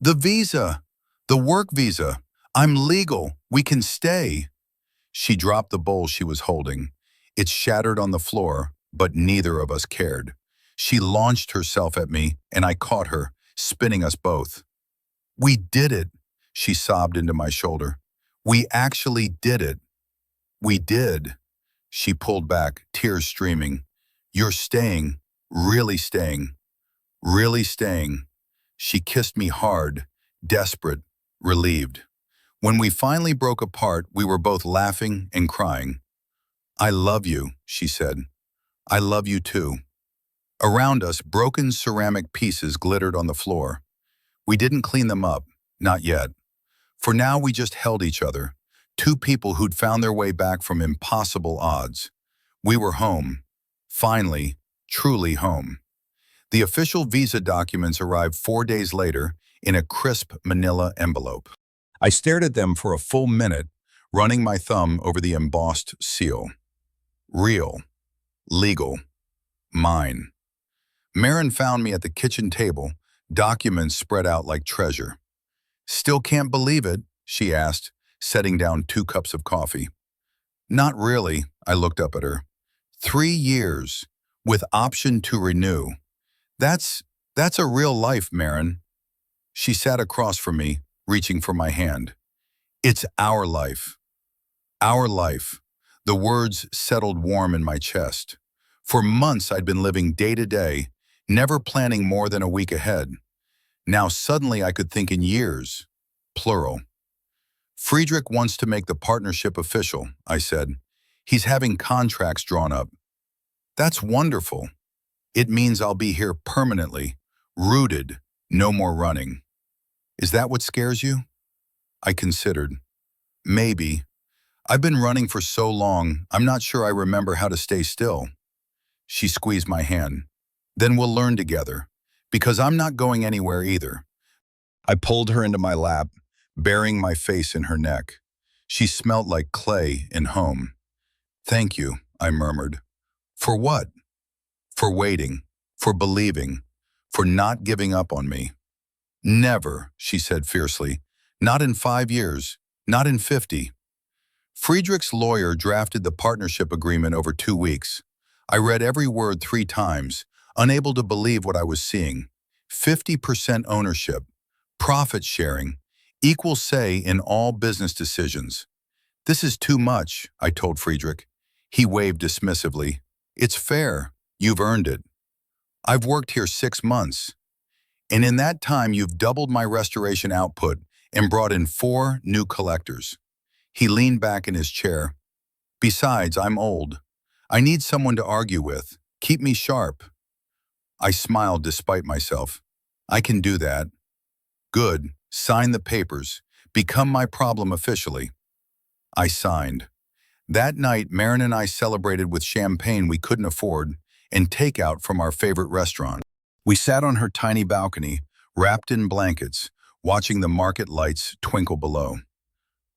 The visa. The work visa. I'm legal. We can stay. She dropped the bowl she was holding. It shattered on the floor, but neither of us cared. She launched herself at me, and I caught her, spinning us both. We did it, she sobbed into my shoulder. We actually did it. We did. She pulled back, tears streaming. You're staying, really staying, really staying. She kissed me hard, desperate, relieved. When we finally broke apart, we were both laughing and crying. I love you, she said. I love you too. Around us, broken ceramic pieces glittered on the floor. We didn't clean them up, not yet. For now, we just held each other, 2 people who'd found their way back from impossible odds. We were home. Finally, truly home. The official visa documents arrived 4 days later in a crisp manila envelope. I stared at them for a full minute, running my thumb over the embossed seal. Real. Legal. Mine. Marin found me at the kitchen table, documents spread out like treasure. Still can't believe it, she asked, setting down 2 cups of coffee. Not really, I looked up at her. 3 years, with option to renew. That's a real life, Marin. She sat across from me, reaching for my hand. It's our life. Our life. The words settled warm in my chest. For months I'd been living day to day, never planning more than a week ahead. Now suddenly I could think in years, plural. Friedrich wants to make the partnership official, I said. He's having contracts drawn up. That's wonderful. It means I'll be here permanently, rooted, no more running. Is that what scares you? I considered. Maybe. I've been running for so long, I'm not sure I remember how to stay still. She squeezed my hand. Then we'll learn together, because I'm not going anywhere either. I pulled her into my lap, burying my face in her neck. She smelt like clay in home. Thank you, I murmured. For what? For waiting, for believing, for not giving up on me. Never, she said fiercely. Not in 5 years, not in 50. Friedrich's lawyer drafted the partnership agreement over 2 weeks. I read every word 3 times, unable to believe what I was seeing. 50% ownership, profit sharing, equal say in all business decisions. This is too much, I told Friedrich. He waved dismissively. It's fair. You've earned it. I've worked here 6 months. And in that time, you've doubled my restoration output and brought in 4 new collectors. He leaned back in his chair. Besides, I'm old. I need someone to argue with. Keep me sharp. I smiled despite myself. I can do that. Good. Sign the papers. Become my problem officially. I signed. That night, Marin and I celebrated with champagne we couldn't afford and takeout from our favorite restaurant. We sat on her tiny balcony, wrapped in blankets, watching the market lights twinkle below.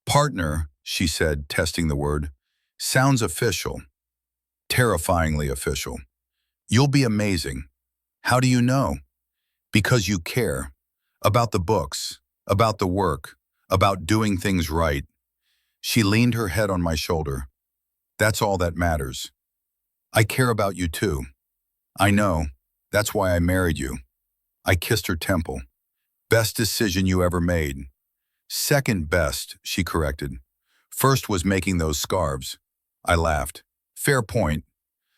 Partner, she said, testing the word, sounds official, terrifyingly official. You'll be amazing. How do you know? Because you care. About the books, about the work, about doing things right. She leaned her head on my shoulder. That's all that matters. I care about you too. I know. That's why I married you. I kissed her temple. Best decision you ever made. Second best, she corrected. First was making those scarves. I laughed. Fair point.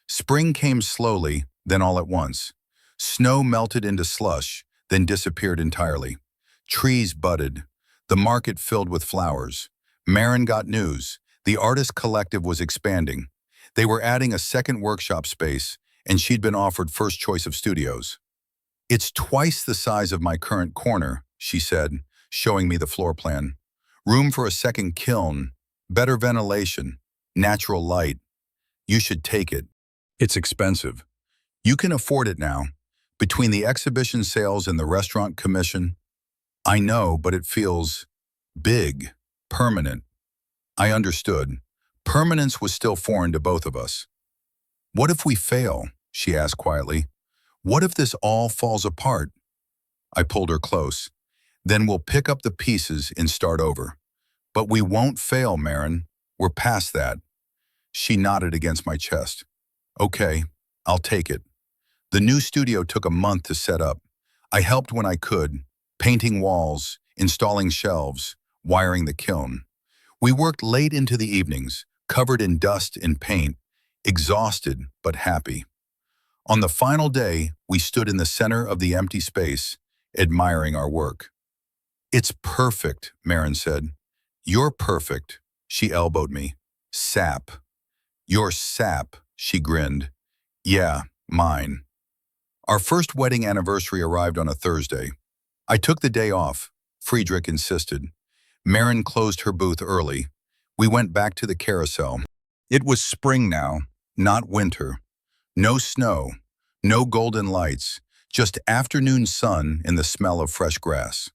Spring came slowly, then all at once. Snow melted into slush, then disappeared entirely. Trees budded. The market filled with flowers. Marin got news. The artist collective was expanding. They were adding a second workshop space, and she'd been offered first choice of studios. It's twice the size of my current corner, she said, showing me the floor plan. Room for a second kiln, better ventilation, natural light. You should take it. It's expensive. You can afford it now. Between the exhibition sales and the restaurant commission, I know, but it feels big, permanent. I understood. Permanence was still foreign to both of us. What if we fail? She asked quietly. What if this all falls apart? I pulled her close. Then we'll pick up the pieces and start over. But we won't fail, Marin. We're past that. She nodded against my chest. Okay, I'll take it. The new studio took a month to set up. I helped when I could, painting walls, installing shelves, wiring the kiln. We worked late into the evenings, covered in dust and paint, exhausted but happy. On the final day, we stood in the center of the empty space, admiring our work. It's perfect, Marin said. You're perfect, she elbowed me. Sap. You're sap, she grinned. Yeah, mine. Our first wedding anniversary arrived on a Thursday. I took the day off. Friedrich insisted. Marin closed her booth early. We went back to the carousel. It was spring now, not winter. No snow, no golden lights, just afternoon sun and the smell of fresh grass.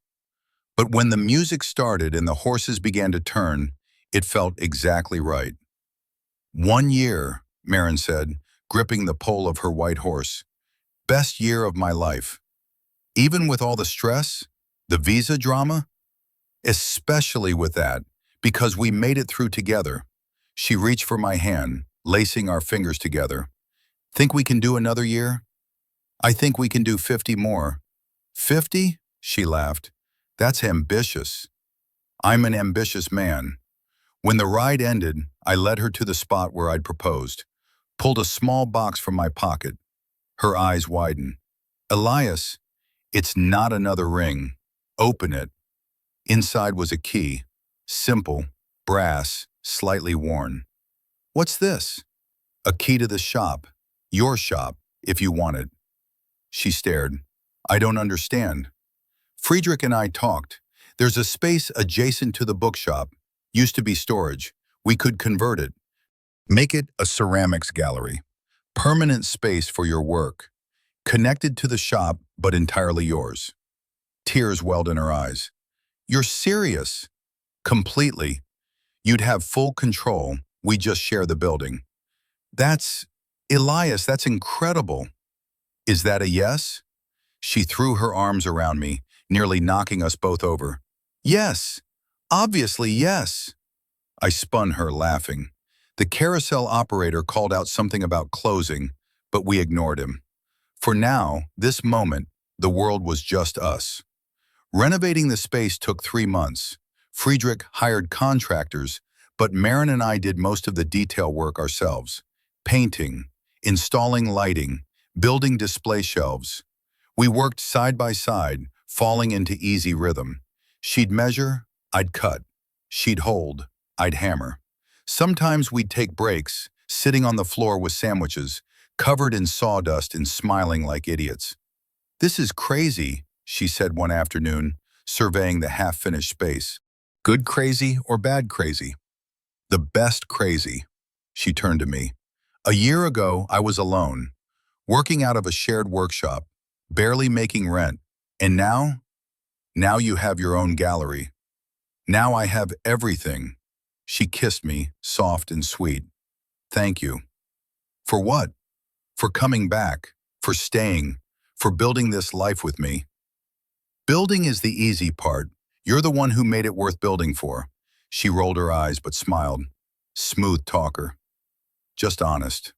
But when the music started and the horses began to turn, it felt exactly right. 1 year, Marin said, gripping the pole of her white horse. Best year of my life. Even with all the stress, the visa drama, especially with that, because we made it through together. She reached for my hand, lacing our fingers together. Think we can do another year? I think we can do 50 more. 50? She laughed. That's ambitious. I'm an ambitious man. When the ride ended, I led her to the spot where I'd proposed, pulled a small box from my pocket. Her eyes widened. Elias, it's not another ring. Open it. Inside was a key. Simple, brass, slightly worn. What's this? A key to the shop. Your shop, if you want it. She stared. I don't understand. Friedrich and I talked. There's a space adjacent to the bookshop. Used to be storage. We could convert it. Make it a ceramics gallery. Permanent space for your work. Connected to the shop, but entirely yours. Tears welled in her eyes. You're serious? Completely. You'd have full control. We just share the building. Elias, that's incredible. Is that a yes? She threw her arms around me, nearly knocking us both over. Yes. Obviously, yes. I spun her, laughing. The carousel operator called out something about closing, but we ignored him. For now, this moment, the world was just us. Renovating the space took 3 months. Friedrich hired contractors, but Marin and I did most of the detail work ourselves. Painting, installing lighting, building display shelves. We worked side by side, falling into easy rhythm. She'd measure, I'd cut. She'd hold, I'd hammer. Sometimes we'd take breaks, sitting on the floor with sandwiches, covered in sawdust and smiling like idiots. "This is crazy," she said one afternoon, surveying the half-finished space. "Good crazy or bad crazy?" "The best crazy." She turned to me. "A year ago, I was alone, working out of a shared workshop, barely making rent. And now? Now you have your own gallery. Now I have everything." She kissed me, soft and sweet. "Thank you." "For what?" "For coming back, for staying, for building this life with me." "Building is the easy part. You're the one who made it worth building for." She rolled her eyes but smiled. Smooth talker. Just honest.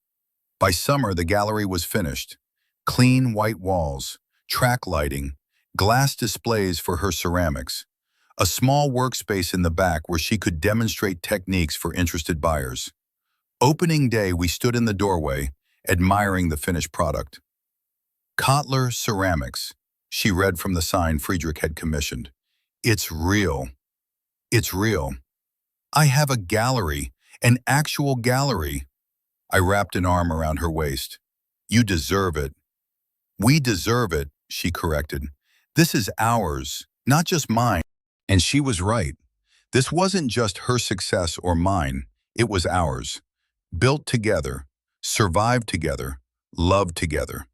By summer, the gallery was finished. Clean white walls, track lighting, glass displays for her ceramics. A small workspace in the back where she could demonstrate techniques for interested buyers. Opening day, we stood in the doorway, admiring the finished product. "Kotler Ceramics," she read from the sign Friedrich had commissioned. "It's real. It's real. I have a gallery, an actual gallery." I wrapped an arm around her waist. "You deserve it." "We deserve it," she corrected. "This is ours, not just mine." And she was right. This wasn't just her success or mine. It was ours. Built together, survived together, loved together.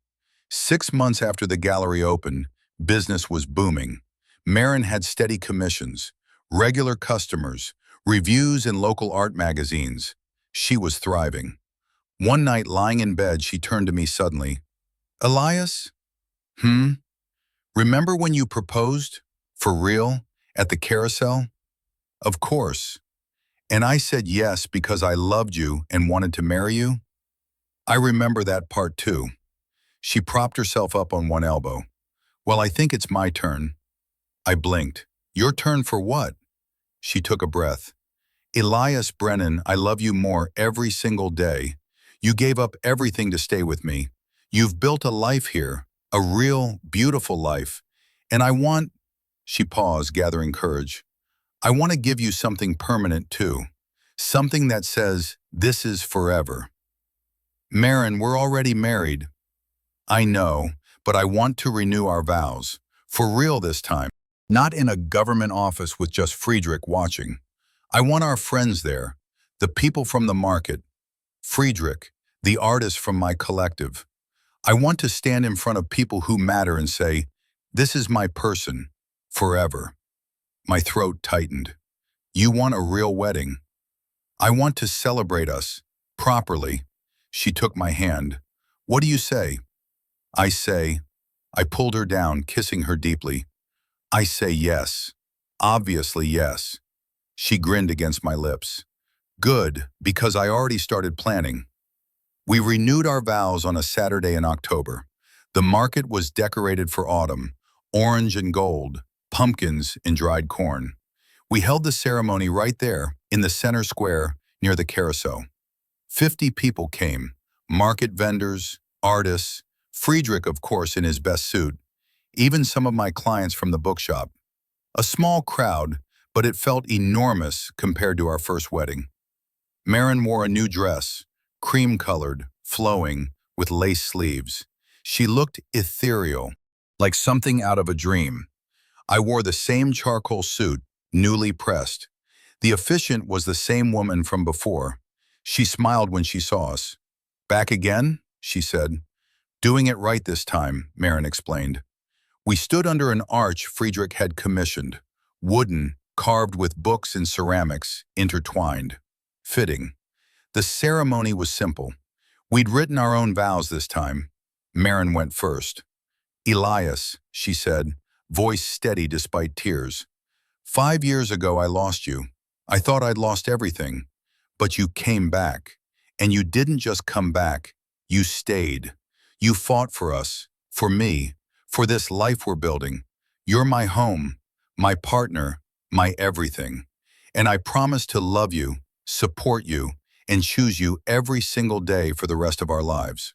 6 months after the gallery opened, business was booming. Marin had steady commissions, regular customers, reviews in local art magazines. She was thriving. One night, lying in bed, she turned to me suddenly. "Elias? Remember when you proposed? For real? At the carousel?" "Of course. And I said yes because I loved you and wanted to marry you?" "I remember that part too." She propped herself up on one elbow. "Well, I think it's my turn." I blinked. "Your turn for what?" She took a breath. "Elias Brennan, I love you more every single day. You gave up everything to stay with me. You've built a life here, a real, beautiful life. And I want—" She paused, gathering courage. "I want to give you something permanent too. Something that says, this is forever." "Marin, we're already married." "I know, but I want to renew our vows. For real this time. Not in a government office with just Friedrich watching. I want our friends there, the people from the market. Friedrich, the artist from my collective. I want to stand in front of people who matter and say, this is my person, forever." My throat tightened. "You want a real wedding?" "I want to celebrate us, properly." She took my hand. "What do you say?" I say, I pulled her down, kissing her deeply. "I say yes. Obviously yes." She grinned against my lips. "Good, because I already started planning." We renewed our vows on a Saturday in October. The market was decorated for autumn, orange and gold, pumpkins and dried corn. We held the ceremony right there, in the center square, near the carousel. 50 people came, market vendors, artists, Friedrich, of course, in his best suit, even some of my clients from the bookshop. A small crowd, but it felt enormous compared to our first wedding. Marin wore a new dress, cream-colored, flowing, with lace sleeves. She looked ethereal, like something out of a dream. I wore the same charcoal suit, newly pressed. The officiant was the same woman from before. She smiled when she saw us. "Back again?" she said. "Doing it right this time," Marin explained. We stood under an arch Friedrich had commissioned, wooden, carved with books and ceramics, intertwined. Fitting. The ceremony was simple. We'd written our own vows this time. Marin went first. "Elias," she said, voice steady despite tears. 5 years ago I lost you. I thought I'd lost everything. But you came back. And you didn't just come back. You stayed. You fought for us, for me, for this life we're building. You're my home, my partner, my everything. And I promise to love you, support you, and choose you every single day for the rest of our lives."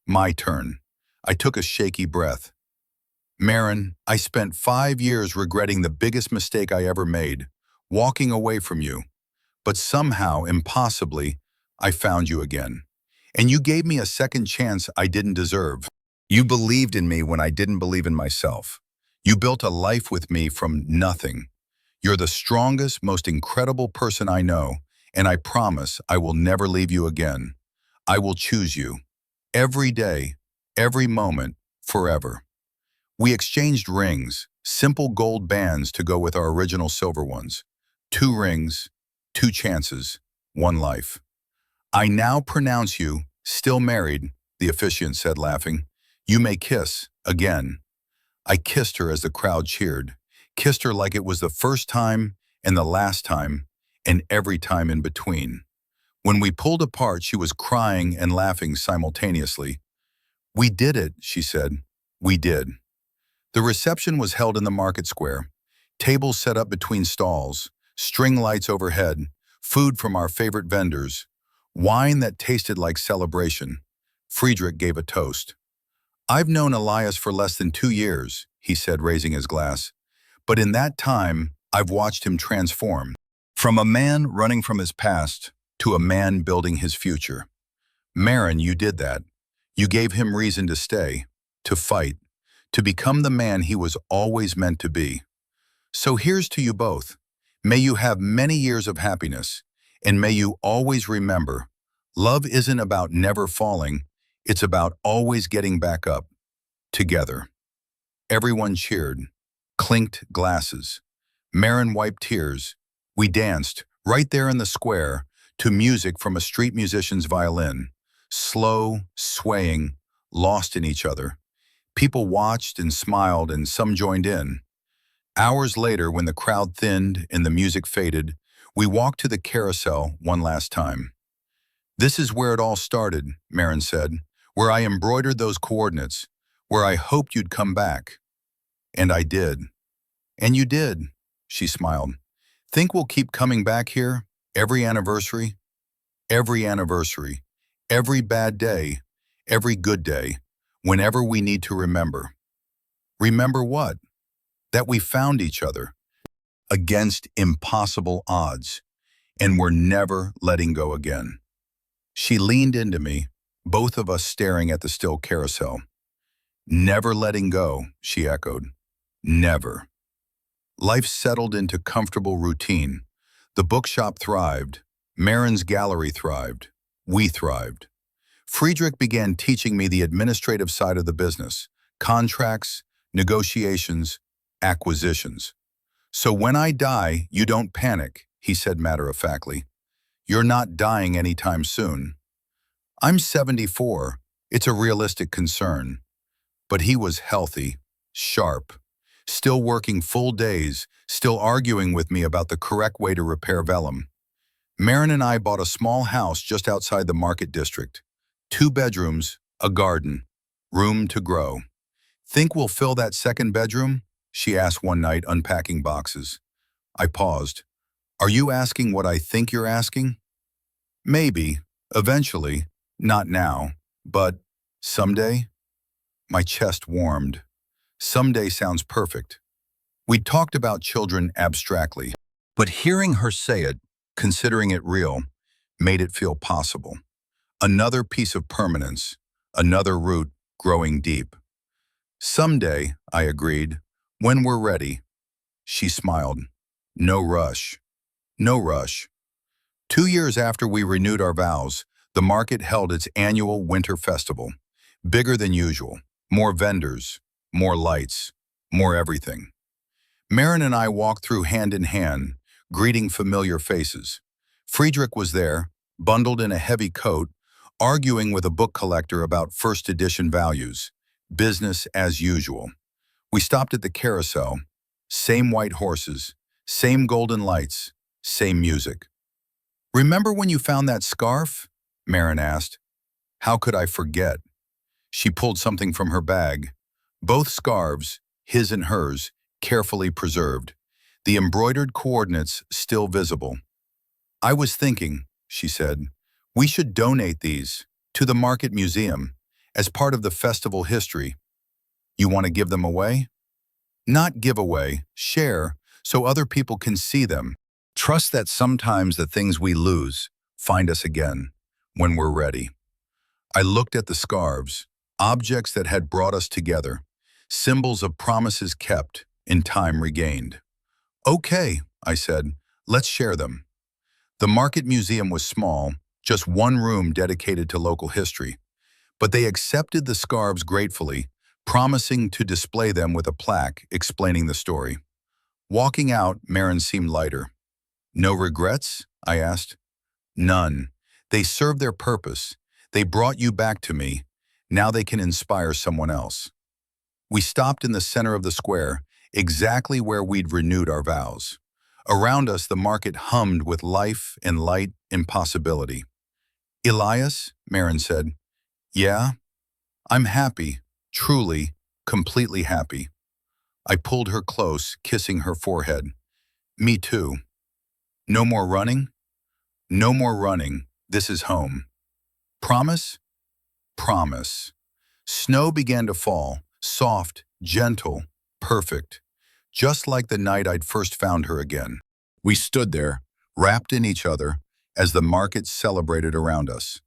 My turn. I took a shaky breath. "Marin, I spent 5 years regretting the biggest mistake I ever made, walking away from you. But somehow, impossibly, I found you again. And you gave me a second chance I didn't deserve. You believed in me when I didn't believe in myself. You built a life with me from nothing. You're the strongest, most incredible person I know, and I promise I will never leave you again. I will choose you. Every day, every moment, forever. We exchanged rings, simple gold bands to go with our original silver ones. 2 rings, 2 chances, 1 life. I now pronounce you still married, the officiant said, laughing. You may kiss, again. I kissed her as the crowd cheered, kissed her like it was the first time and the last time, and every time in between. When we pulled apart, she was crying and laughing simultaneously. We did it, she said. We did. The reception was held in the market square. Tables set up between stalls, string lights overhead, food from our favorite vendors, wine that tasted like celebration. Friedrich gave a toast. I've known Elias for less than 2 years, he said, raising his glass. But in that time, I've watched him transform. From a man running from his past to a man building his future. Marin, you did that. You gave him reason to stay, to fight, to become the man he was always meant to be. So here's to you both. May you have many years of happiness, and may you always remember, love isn't about never falling, it's about always getting back up, together. Everyone cheered, clinked glasses. Marin wiped tears. We danced, right there in the square, to music from a street musician's violin, slow, swaying, lost in each other. People watched and smiled, and some joined in. Hours later, when the crowd thinned and the music faded, we walked to the carousel one last time. This is where it all started, Marin said, where I embroidered those coordinates, where I hoped you'd come back. And I did. And you did, she smiled. Think we'll keep coming back here, every anniversary? Every anniversary, every bad day, every good day, whenever we need to remember. Remember what? That we found each other, against impossible odds, and we're never letting go again. She leaned into me, both of us staring at the still carousel. Never letting go, she echoed. Never. Life settled into comfortable routine. The bookshop thrived. Marin's gallery thrived. We thrived. Friedrich began teaching me the administrative side of the business, contracts, negotiations, acquisitions. So when I die, you don't panic, he said matter-of-factly. You're not dying anytime soon. I'm 74. It's a realistic concern. But he was healthy, sharp, still working full days, still arguing with me about the correct way to repair vellum. Marin and I bought a small house just outside the market district. 2 bedrooms, a garden, room to grow. Think we'll fill that second bedroom? She asked one night, unpacking boxes. I paused. Are you asking what I think you're asking? Maybe, eventually, not now, but someday? My chest warmed. Someday sounds perfect. We talked about children abstractly, but hearing her say it, considering it real, made it feel possible. Another piece of permanence, another root growing deep. Someday, I agreed, when we're ready. She smiled. No rush. No rush. 2 years after we renewed our vows, the market held its annual winter festival. Bigger than usual. More vendors, more lights, more everything. Marin and I walked through hand in hand, greeting familiar faces. Friedrich was there, bundled in a heavy coat, arguing with a book collector about first edition values. Business as usual. We stopped at the carousel. Same white horses, same golden lights, same music. Remember when you found that scarf? Marin asked. How could I forget? She pulled something from her bag. Both scarves, his and hers, carefully preserved. The embroidered coordinates still visible. I was thinking, she said, we should donate these to the Market Museum as part of the festival history. You want to give them away? Not give away, share, so other people can see them. Trust that sometimes the things we lose find us again. when we're ready. I looked at the scarves, objects that had brought us together, symbols of promises kept and time regained. Okay, I said, let's share them. The Market Museum was small, just one room dedicated to local history, but they accepted the scarves gratefully, promising to display them with a plaque explaining the story. Walking out, Marin seemed lighter. No regrets? I asked. None. They served their purpose. They brought you back to me. Now they can inspire someone else. We stopped in the center of the square, exactly where we'd renewed our vows. Around us, the market hummed with life and light and possibility. Elias, Marin said, yeah, I'm happy, truly, completely happy. I pulled her close, kissing her forehead. Me too. No more running? No more running. This is home. Promise? Promise. Snow began to fall, soft, gentle, perfect, just like the night I'd first found her again. We stood there, wrapped in each other, as the market celebrated around us.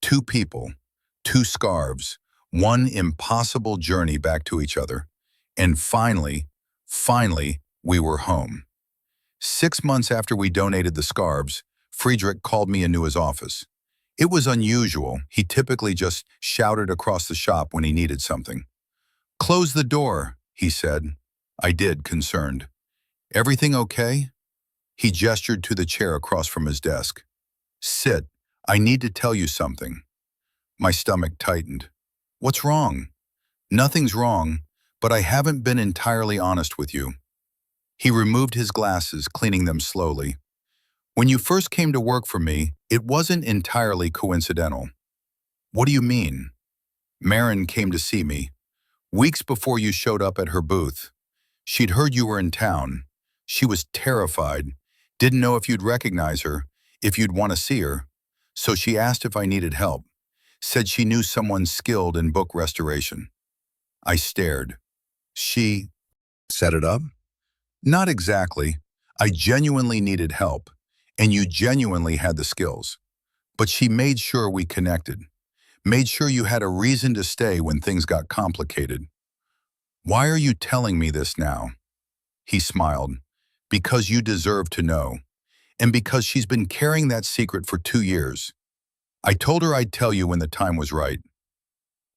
Two people, two scarves, one impossible journey back to each other. And finally, we were home. 6 months after we donated the scarves, Friedrich called me into his office. It was unusual. He typically just shouted across the shop when he needed something. Close the door, he said. I did, concerned. Everything okay? He gestured to the chair across from his desk. Sit. I need to tell you something. My stomach tightened. What's wrong? Nothing's wrong, but I haven't been entirely honest with you. He removed his glasses, cleaning them slowly. When you first came to work for me, it wasn't entirely coincidental. What do you mean? Marin came to see me. Weeks before you showed up at her booth. She'd heard you were in town. She was terrified, didn't know if you'd recognize her, if you'd want to see her. So she asked if I needed help. Said she knew someone skilled in book restoration. I stared. She set it up? Not exactly. I genuinely needed help, and you genuinely had the skills. But she made sure we connected. Made sure you had a reason to stay when things got complicated. Why are you telling me this now? He smiled. Because you deserve to know. And because she's been carrying that secret for 2 years. I told her I'd tell you when the time was right.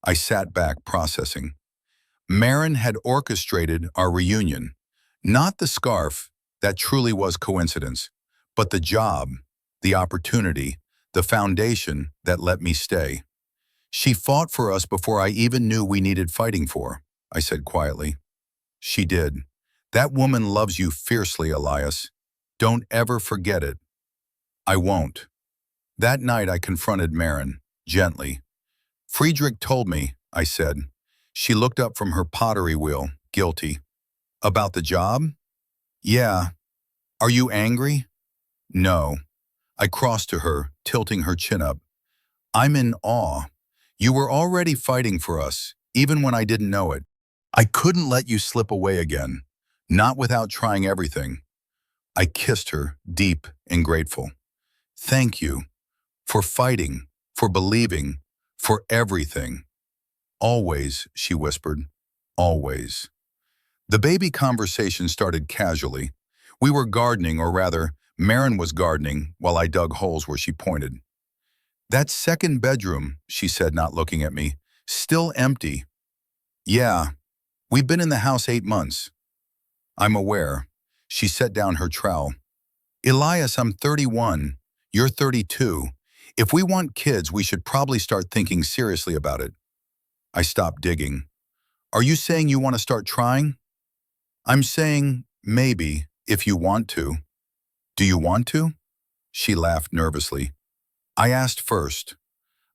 I sat back, processing. Marin had orchestrated our reunion. Not the scarf, that truly was coincidence, but the job, the opportunity, the foundation that let me stay. She fought for us before I even knew we needed fighting for, I said quietly. She did. That woman loves you fiercely, Elias. Don't ever forget it. I won't. That night I confronted Marin, gently. Friedrich told me, I said. She looked up from her pottery wheel, guilty. About the job? Yeah. Are you angry? No. I crossed to her, tilting her chin up. I'm in awe. You were already fighting for us, even when I didn't know it. I couldn't let you slip away again, not without trying everything. I kissed her, deep and grateful. Thank you. For fighting, for believing, for everything. Always, she whispered. Always. The baby conversation started casually. We were gardening, or rather, Marin was gardening while I dug holes where she pointed. That second bedroom, she said, not looking at me, still empty. Yeah, we've been in the house 8 months. I'm aware. She set down her trowel. Elias, I'm 31. You're 32. If we want kids, we should probably start thinking seriously about it. I stopped digging. Are you saying you want to start trying? I'm saying, maybe, if you want to. Do you want to? She laughed nervously. I asked first.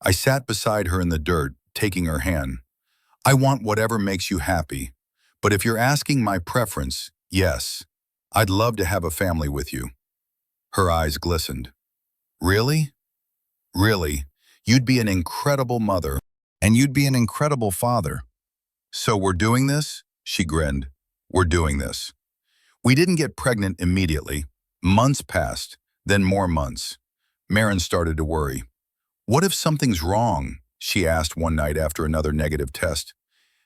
I sat beside her in the dirt, taking her hand. I want whatever makes you happy. But if you're asking my preference, yes. I'd love to have a family with you. Her eyes glistened. Really? Really, you'd be an incredible mother. And you'd be an incredible father. So we're doing this? She grinned. We're doing this. We didn't get pregnant immediately. Months passed, then more months. Marin started to worry. What if something's wrong? She asked one night after another negative test.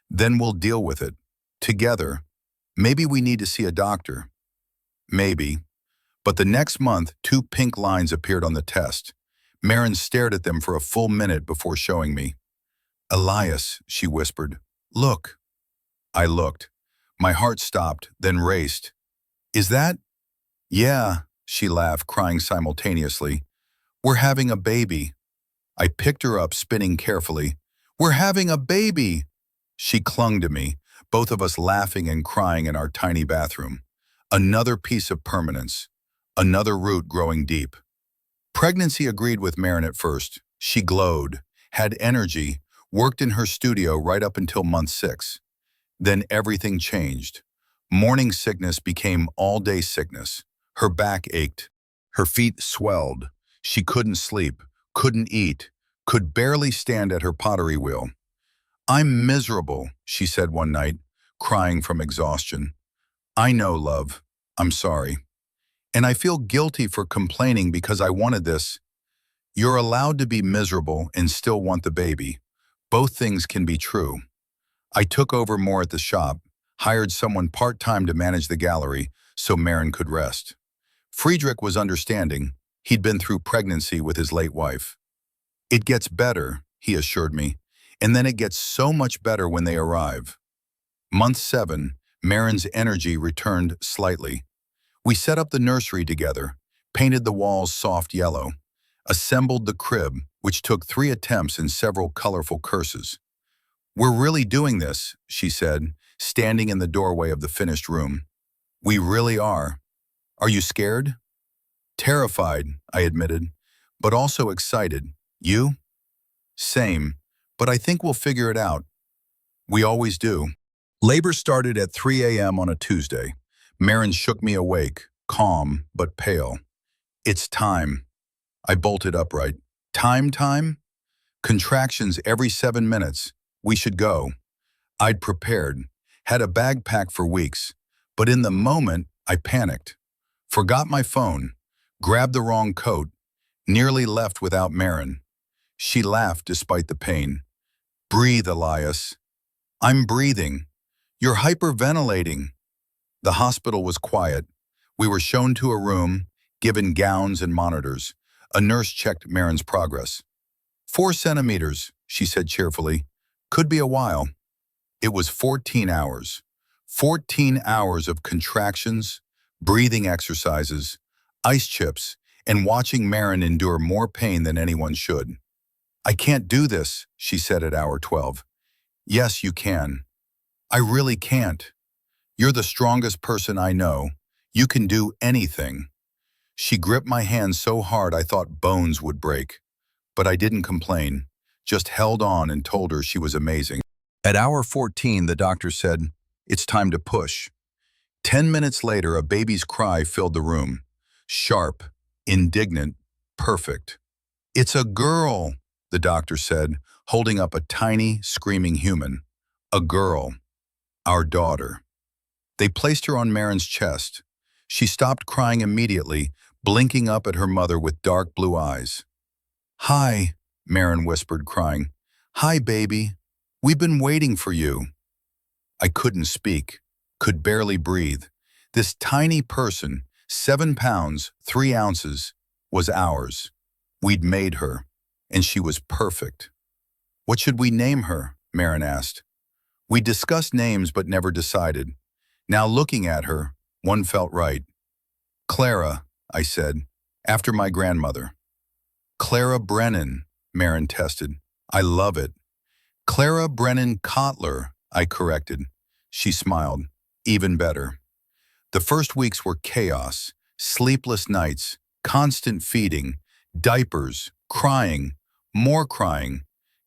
Then we'll deal with it. Together. Maybe we need to see a doctor. Maybe. But the next month, 2 pink lines appeared on the test. Marin stared at them for a full minute before showing me. Elias, she whispered. Look. I looked. My heart stopped, then raced. Is that? Yeah, she laughed, crying simultaneously. We're having a baby. I picked her up, spinning carefully. We're having a baby! She clung to me, both of us laughing and crying in our tiny bathroom. Another piece of permanence. Another root growing deep. Pregnancy agreed with Marin at first. She glowed, had energy, worked in her studio right up until month 6. Then everything changed. Morning sickness became all-day sickness. Her back ached. Her feet swelled. She couldn't sleep, couldn't eat, could barely stand at her pottery wheel. I'm miserable, she said one night, crying from exhaustion. I know, love. I'm sorry. And I feel guilty for complaining because I wanted this. You're allowed to be miserable and still want the baby. Both things can be true. I took over more at the shop, hired someone part-time to manage the gallery so Marin could rest. Friedrich was understanding. He'd been through pregnancy with his late wife. It gets better, he assured me, and then it gets so much better when they arrive. Month 7, Marin's energy returned slightly. We set up the nursery together, painted the walls soft yellow, assembled the crib, which took 3 attempts and several colorful curses. We're really doing this, she said, standing in the doorway of the finished room. We really are. Are you scared? Terrified, I admitted, but also excited. You? Same, but I think we'll figure it out. We always do. Labor started at 3 a.m. on a Tuesday. Marin shook me awake, calm but pale. It's time. I bolted upright. Time? Contractions every 7 minutes. We should go. I'd prepared, had a bag packed for weeks, but in the moment, I panicked. Forgot my phone, grabbed the wrong coat, nearly left without Marin. She laughed despite the pain. Breathe, Elias. I'm breathing. You're hyperventilating. The hospital was quiet. We were shown to a room, given gowns and monitors. A nurse checked Marin's progress. 4 centimeters, she said cheerfully. Could be a while. It was 14 hours. 14 hours of contractions, breathing exercises, ice chips, and watching Marin endure more pain than anyone should. I can't do this, she said at hour 12. Yes, you can. I really can't. You're the strongest person I know. You can do anything. She gripped my hand so hard I thought bones would break. But I didn't complain, just held on and told her she was amazing. At hour 14, the doctor said, it's time to push. 10 minutes later, a baby's cry filled the room. Sharp, indignant, perfect. It's a girl, the doctor said, holding up a tiny, screaming human. A girl. Our daughter. They placed her on Marin's chest. She stopped crying immediately, blinking up at her mother with dark blue eyes. Hi, Marin whispered, crying. Hi, baby. We've been waiting for you. I couldn't speak, could barely breathe. This tiny person, 7 pounds, 3 ounces, was ours. We'd made her, and she was perfect. What should we name her? Marin asked. We discussed names but never decided. Now looking at her, one felt right. Clara, I said, after my grandmother. Clara Brennan, Marin tested. I love it. Clara Brennan Kotler, I corrected. She smiled. Even better. The first weeks were chaos, sleepless nights, constant feeding, diapers, crying, more crying.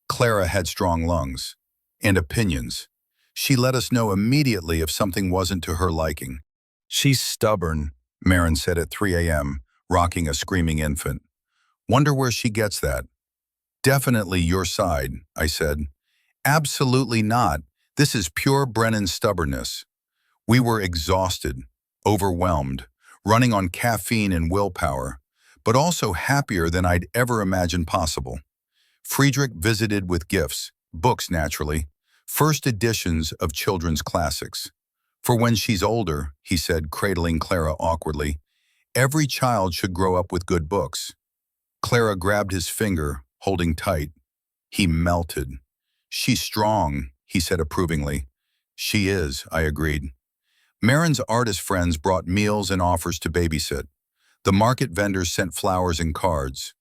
Clara had strong lungs. And opinions. She let us know immediately if something wasn't to her liking. She's stubborn, Marin said at 3 a.m., rocking a screaming infant. Wonder where she gets that. Definitely your side, I said. Absolutely not. This is pure Brennan stubbornness. We were exhausted, overwhelmed, running on caffeine and willpower, but also happier than I'd ever imagined possible. Friedrich visited with gifts, books naturally, first editions of children's classics. For when she's older, he said, cradling Clara awkwardly, every child should grow up with good books. Clara grabbed his finger, holding tight. He melted. She's strong, he said approvingly. She is, I agreed. Marin's artist friends brought meals and offers to babysit. The market vendors sent flowers and cards.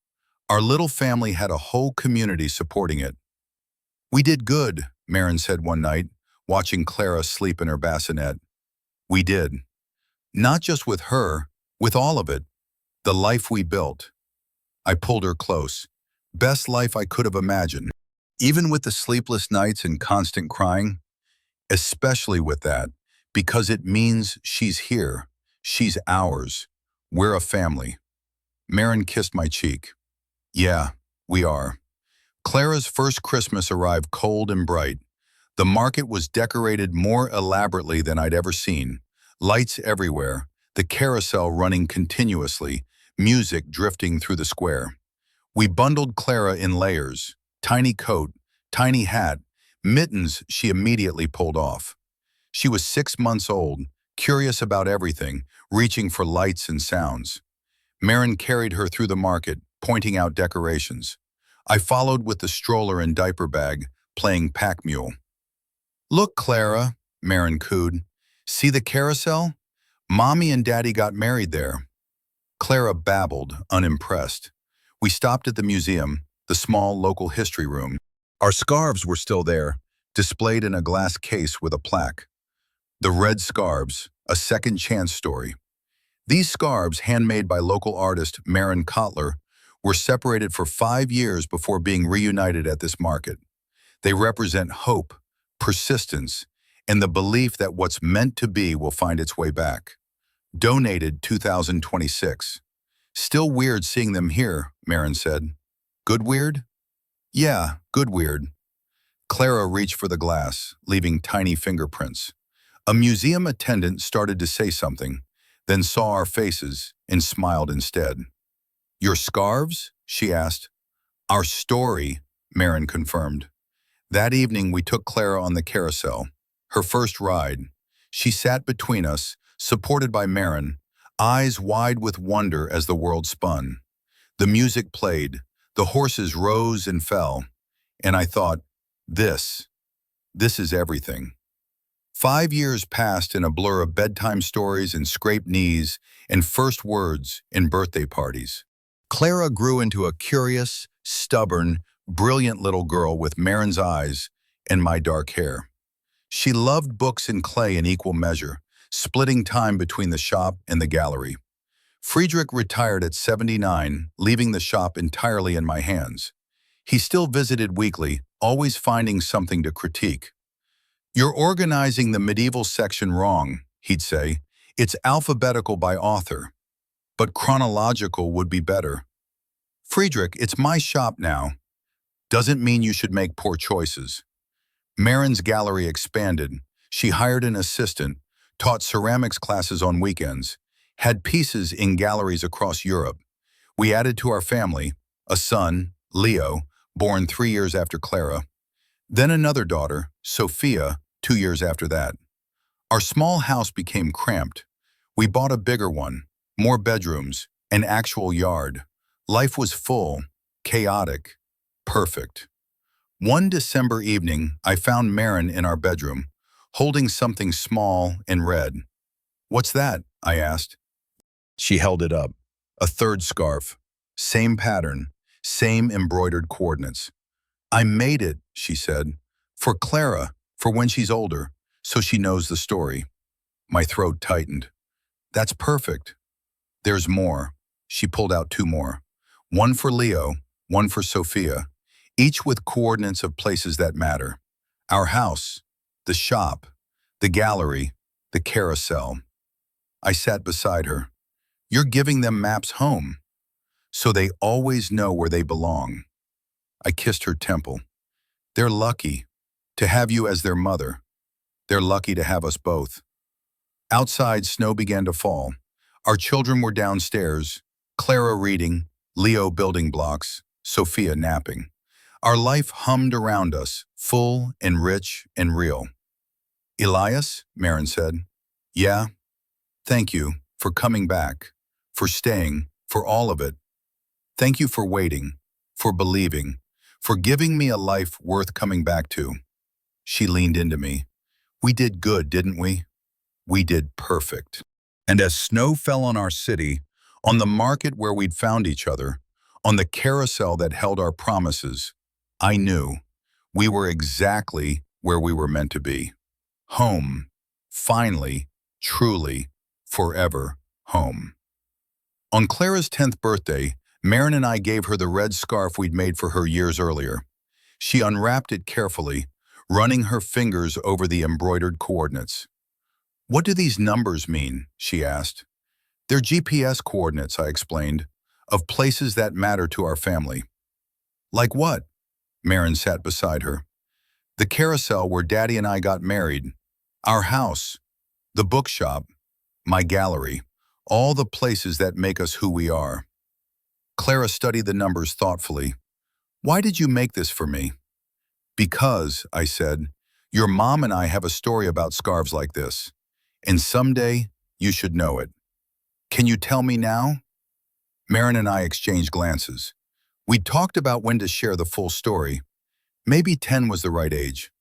Our little family had a whole community supporting it. We did good, Marin said one night, watching Clara sleep in her bassinet. We did. Not just with her, with all of it. The life we built. I pulled her close. Best life I could have imagined. Even with the sleepless nights and constant crying, especially with that, because it means she's here. She's ours. We're a family. Marin kissed my cheek. Yeah, we are. Clara's first Christmas arrived cold and bright. The market was decorated more elaborately than I'd ever seen. Lights everywhere, the carousel running continuously, music drifting through the square. We bundled Clara in layers, tiny coat, tiny hat, mittens she immediately pulled off. She was 6 months old, curious about everything, reaching for lights and sounds. Marin carried her through the market, pointing out decorations. I followed with the stroller and diaper bag, playing pack mule. Look, Clara, Marin cooed. See the carousel? Mommy and Daddy got married there. Clara babbled, unimpressed. We stopped at the museum, the small local history room. Our scarves were still there, displayed in a glass case with a plaque. The red scarves, a second chance story. These scarves, handmade by local artist Marin Kotler, were separated for 5 years before being reunited at this market. They represent hope, persistence, and the belief that what's meant to be will find its way back. Donated 2026. Still weird seeing them here, Marin said. Good weird? Yeah, good weird. Clara reached for the glass, leaving tiny fingerprints. A museum attendant started to say something, then saw our faces and smiled instead. Your scarves? She asked. Our story, Marin confirmed. That evening we took Clara on the carousel, her first ride. She sat between us, supported by Marin, eyes wide with wonder as the world spun. The music played, the horses rose and fell, and I thought, this is everything. 5 years passed in a blur of bedtime stories and scraped knees and first words and birthday parties. Clara grew into a curious, stubborn, brilliant little girl with Marin's eyes and my dark hair. She loved books and clay in equal measure, splitting time between the shop and the gallery. Friedrich retired at 79, leaving the shop entirely in my hands. He still visited weekly, always finding something to critique. You're organizing the medieval section wrong, he'd say. It's alphabetical by author, but chronological would be better. Friedrich, it's my shop now. Doesn't mean you should make poor choices. Marin's gallery expanded. She hired an assistant, taught ceramics classes on weekends, had pieces in galleries across Europe. We added to our family, a son, Leo, born 3 years after Clara. Then another daughter, Sophia, 2 years after that. Our small house became cramped. We bought a bigger one, more bedrooms, an actual yard. Life was full, chaotic, perfect. One December evening, I found Marin in our bedroom, holding something small and red. What's that? I asked. She held it up. A third scarf. Same pattern, same embroidered coordinates. I made it, she said, for Clara, for when she's older, so she knows the story. My throat tightened. That's perfect. There's more. She pulled out 2 more. One for Leo, one for Sophia, each with coordinates of places that matter. Our house, the shop, the gallery, the carousel. I sat beside her. You're giving them maps home, so they always know where they belong. I kissed her temple. They're lucky to have you as their mother. They're lucky to have us both. Outside, snow began to fall. Our children were downstairs, Clara reading, Leo building blocks, Sophia napping. Our life hummed around us, full and rich and real. Elias, Marin said. Yeah, thank you for coming back, for staying, for all of it. Thank you for waiting, for believing, for giving me a life worth coming back to. She leaned into me. We did good, didn't we? We did perfect. And as snow fell on our city, on the market where we'd found each other, on the carousel that held our promises, I knew we were exactly where we were meant to be. Home. Finally, truly, forever home. On Clara's 10th birthday, Marin and I gave her the red scarf we'd made for her years earlier. She unwrapped it carefully, running her fingers over the embroidered coordinates. What do these numbers mean? She asked. They're GPS coordinates, I explained, of places that matter to our family. Like what? Marin sat beside her. The carousel where Daddy and I got married, our house, the bookshop, my gallery, all the places that make us who we are. Clara studied the numbers thoughtfully. Why did you make this for me? Because, I said, your mom and I have a story about scarves like this, and someday you should know it. Can you tell me now? Marin and I exchanged glances. We'd talked about when to share the full story. Maybe 10 was the right age.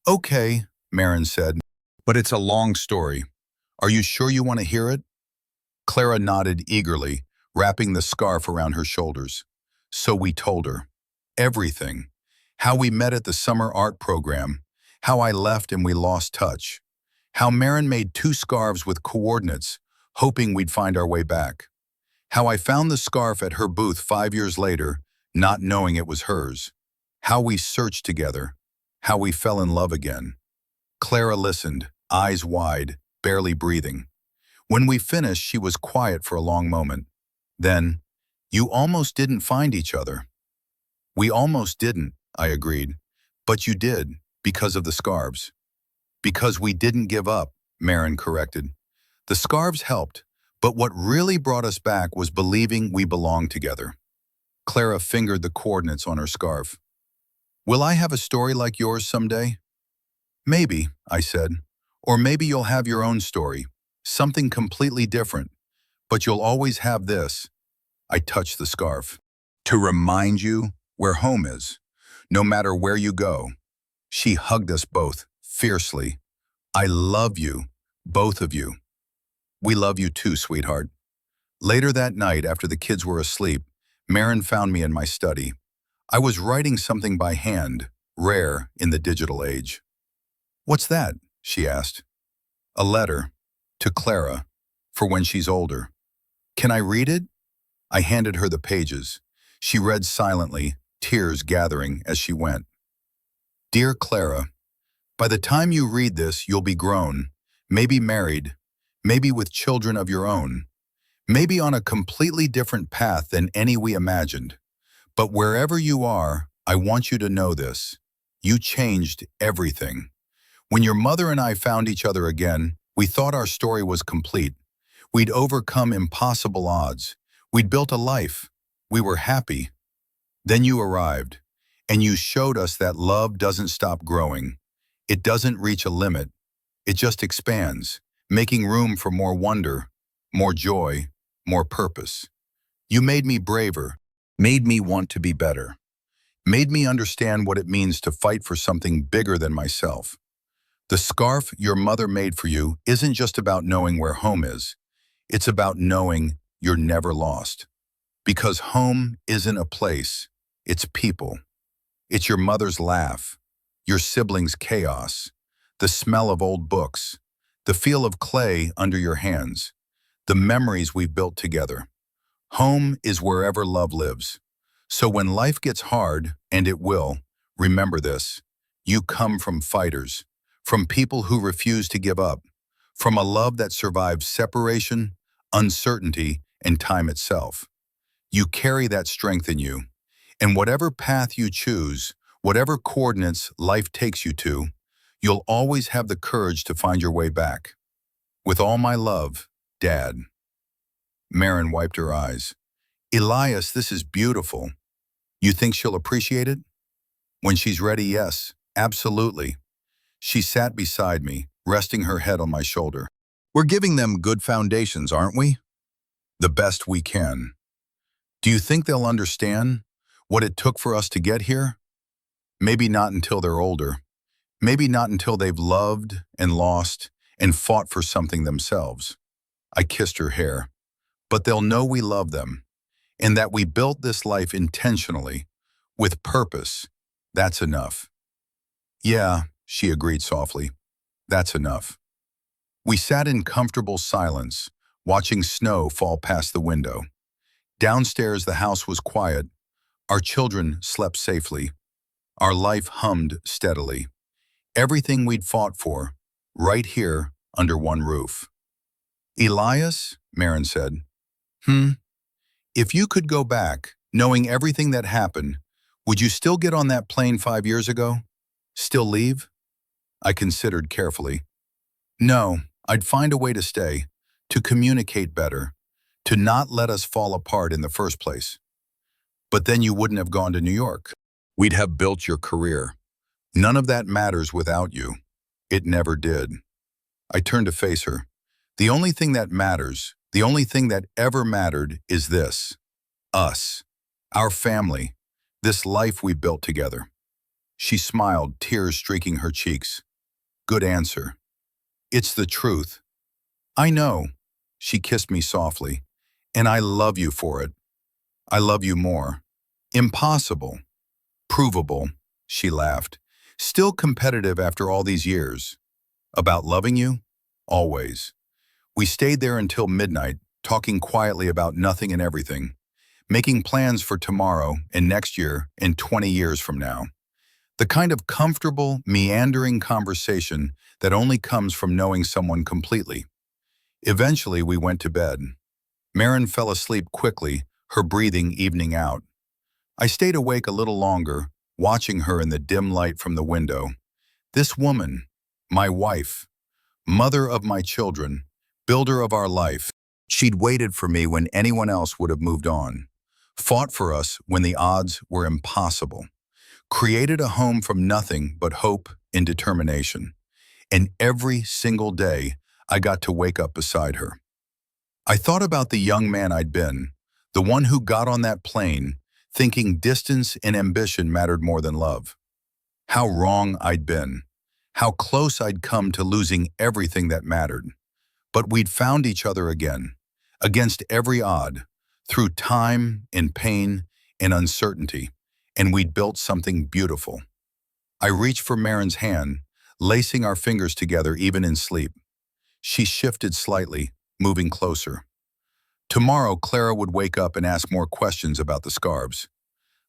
Okay, Marin said, but it's a long story. Are you sure you want to hear it? Clara nodded eagerly, wrapping the scarf around her shoulders. So we told her. Everything. How we met at the summer art program. How I left and we lost touch. How Marin made 2 scarves with coordinates, hoping we'd find our way back. How I found the scarf at her booth 5 years later, not knowing it was hers. How we searched together. How we fell in love again. Clara listened, eyes wide, barely breathing. When we finished, she was quiet for a long moment. Then, you almost didn't find each other. We almost didn't, I agreed. But you did, because of the scarves. Because we didn't give up, Marin corrected. The scarves helped, but what really brought us back was believing we belonged together. Clara fingered the coordinates on her scarf. Will I have a story like yours someday? Maybe, I said. Or maybe you'll have your own story, something completely different. But you'll always have this. I touched the scarf. To remind you where home is, no matter where you go. She hugged us both, fiercely. I love you, both of you. We love you too, sweetheart. Later that night, after the kids were asleep, Marin found me in my study. I was writing something by hand, rare in the digital age. What's that? She asked. A letter, to Clara, for when she's older. Can I read it? I handed her the pages. She read silently, tears gathering as she went. Dear Clara, by the time you read this, you'll be grown, maybe married, maybe with children of your own, maybe on a completely different path than any we imagined. But wherever you are, I want you to know this. You changed everything. When your mother and I found each other again, we thought our story was complete. We'd overcome impossible odds. We'd built a life. We were happy. Then you arrived, and you showed us that love doesn't stop growing. It doesn't reach a limit. It just expands, making room for more wonder, more joy, more purpose. You made me braver, made me want to be better, made me understand what it means to fight for something bigger than myself. The scarf your mother made for you isn't just about knowing where home is. It's about knowing you're never lost. Because home isn't a place, it's people. It's your mother's laugh, your siblings' chaos, the smell of old books, the feel of clay under your hands, the memories we've built together. Home is wherever love lives. So when life gets hard, and it will, remember this. You come from fighters, from people who refuse to give up, from a love that survived separation, uncertainty, and time itself. You carry that strength in you. And whatever path you choose, whatever coordinates life takes you to, you'll always have the courage to find your way back. With all my love, Dad. Marin wiped her eyes. Elias, this is beautiful. You think she'll appreciate it? When she's ready, yes, absolutely. She sat beside me, resting her head on my shoulder. We're giving them good foundations, aren't we? The best we can. Do you think they'll understand what it took for us to get here? Maybe not until they're older. Maybe not until they've loved and lost and fought for something themselves. I kissed her hair. But they'll know we love them and that we built this life intentionally, with purpose. That's enough. Yeah, she agreed softly. That's enough. We sat in comfortable silence, watching snow fall past the window. Downstairs, the house was quiet. Our children slept safely. Our life hummed steadily. Everything we'd fought for, right here under one roof. Elias, Marin said, if you could go back, knowing everything that happened, would you still get on that plane 5 years ago? Still leave? I considered carefully. No, I'd find a way to stay, to communicate better, to not let us fall apart in the first place. But then you wouldn't have gone to New York. We'd have built your career. None of that matters without you. It never did. I turned to face her. The only thing that matters, the only thing that ever mattered is this. Us. Our family. This life we built together. She smiled, tears streaking her cheeks. Good answer. It's the truth. I know. She kissed me softly. And I love you for it. I love you more. Impossible. Provable. She laughed. Still competitive after all these years. About loving you? Always. We stayed there until midnight, talking quietly about nothing and everything, making plans for tomorrow and next year and 20 years from now. The kind of comfortable, meandering conversation that only comes from knowing someone completely. Eventually, we went to bed. Marin fell asleep quickly, her breathing evening out. I stayed awake a little longer, watching her in the dim light from the window. This woman, my wife, mother of my children, builder of our life, she'd waited for me when anyone else would have moved on, fought for us when the odds were impossible, created a home from nothing but hope and determination. And every single day, I got to wake up beside her. I thought about the young man I'd been, the one who got on that plane, thinking distance and ambition mattered more than love. How wrong I'd been, how close I'd come to losing everything that mattered. But we'd found each other again, against every odd, through time and pain and uncertainty, and we'd built something beautiful. I reached for Marin's hand, lacing our fingers together even in sleep. She shifted slightly, moving closer. Tomorrow, Clara would wake up and ask more questions about the scarves.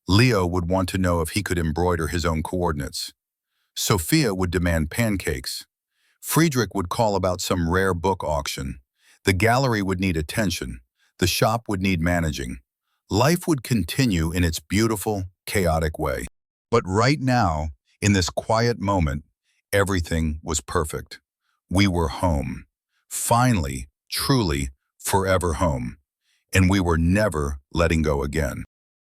Leo would want to know if he could embroider his own coordinates. Sophia would demand pancakes. Friedrich would call about some rare book auction. The gallery would need attention. The shop would need managing. Life would continue in its beautiful, chaotic way. But right now, in this quiet moment, everything was perfect. We were home. Finally, truly, forever home. And we were never letting go again.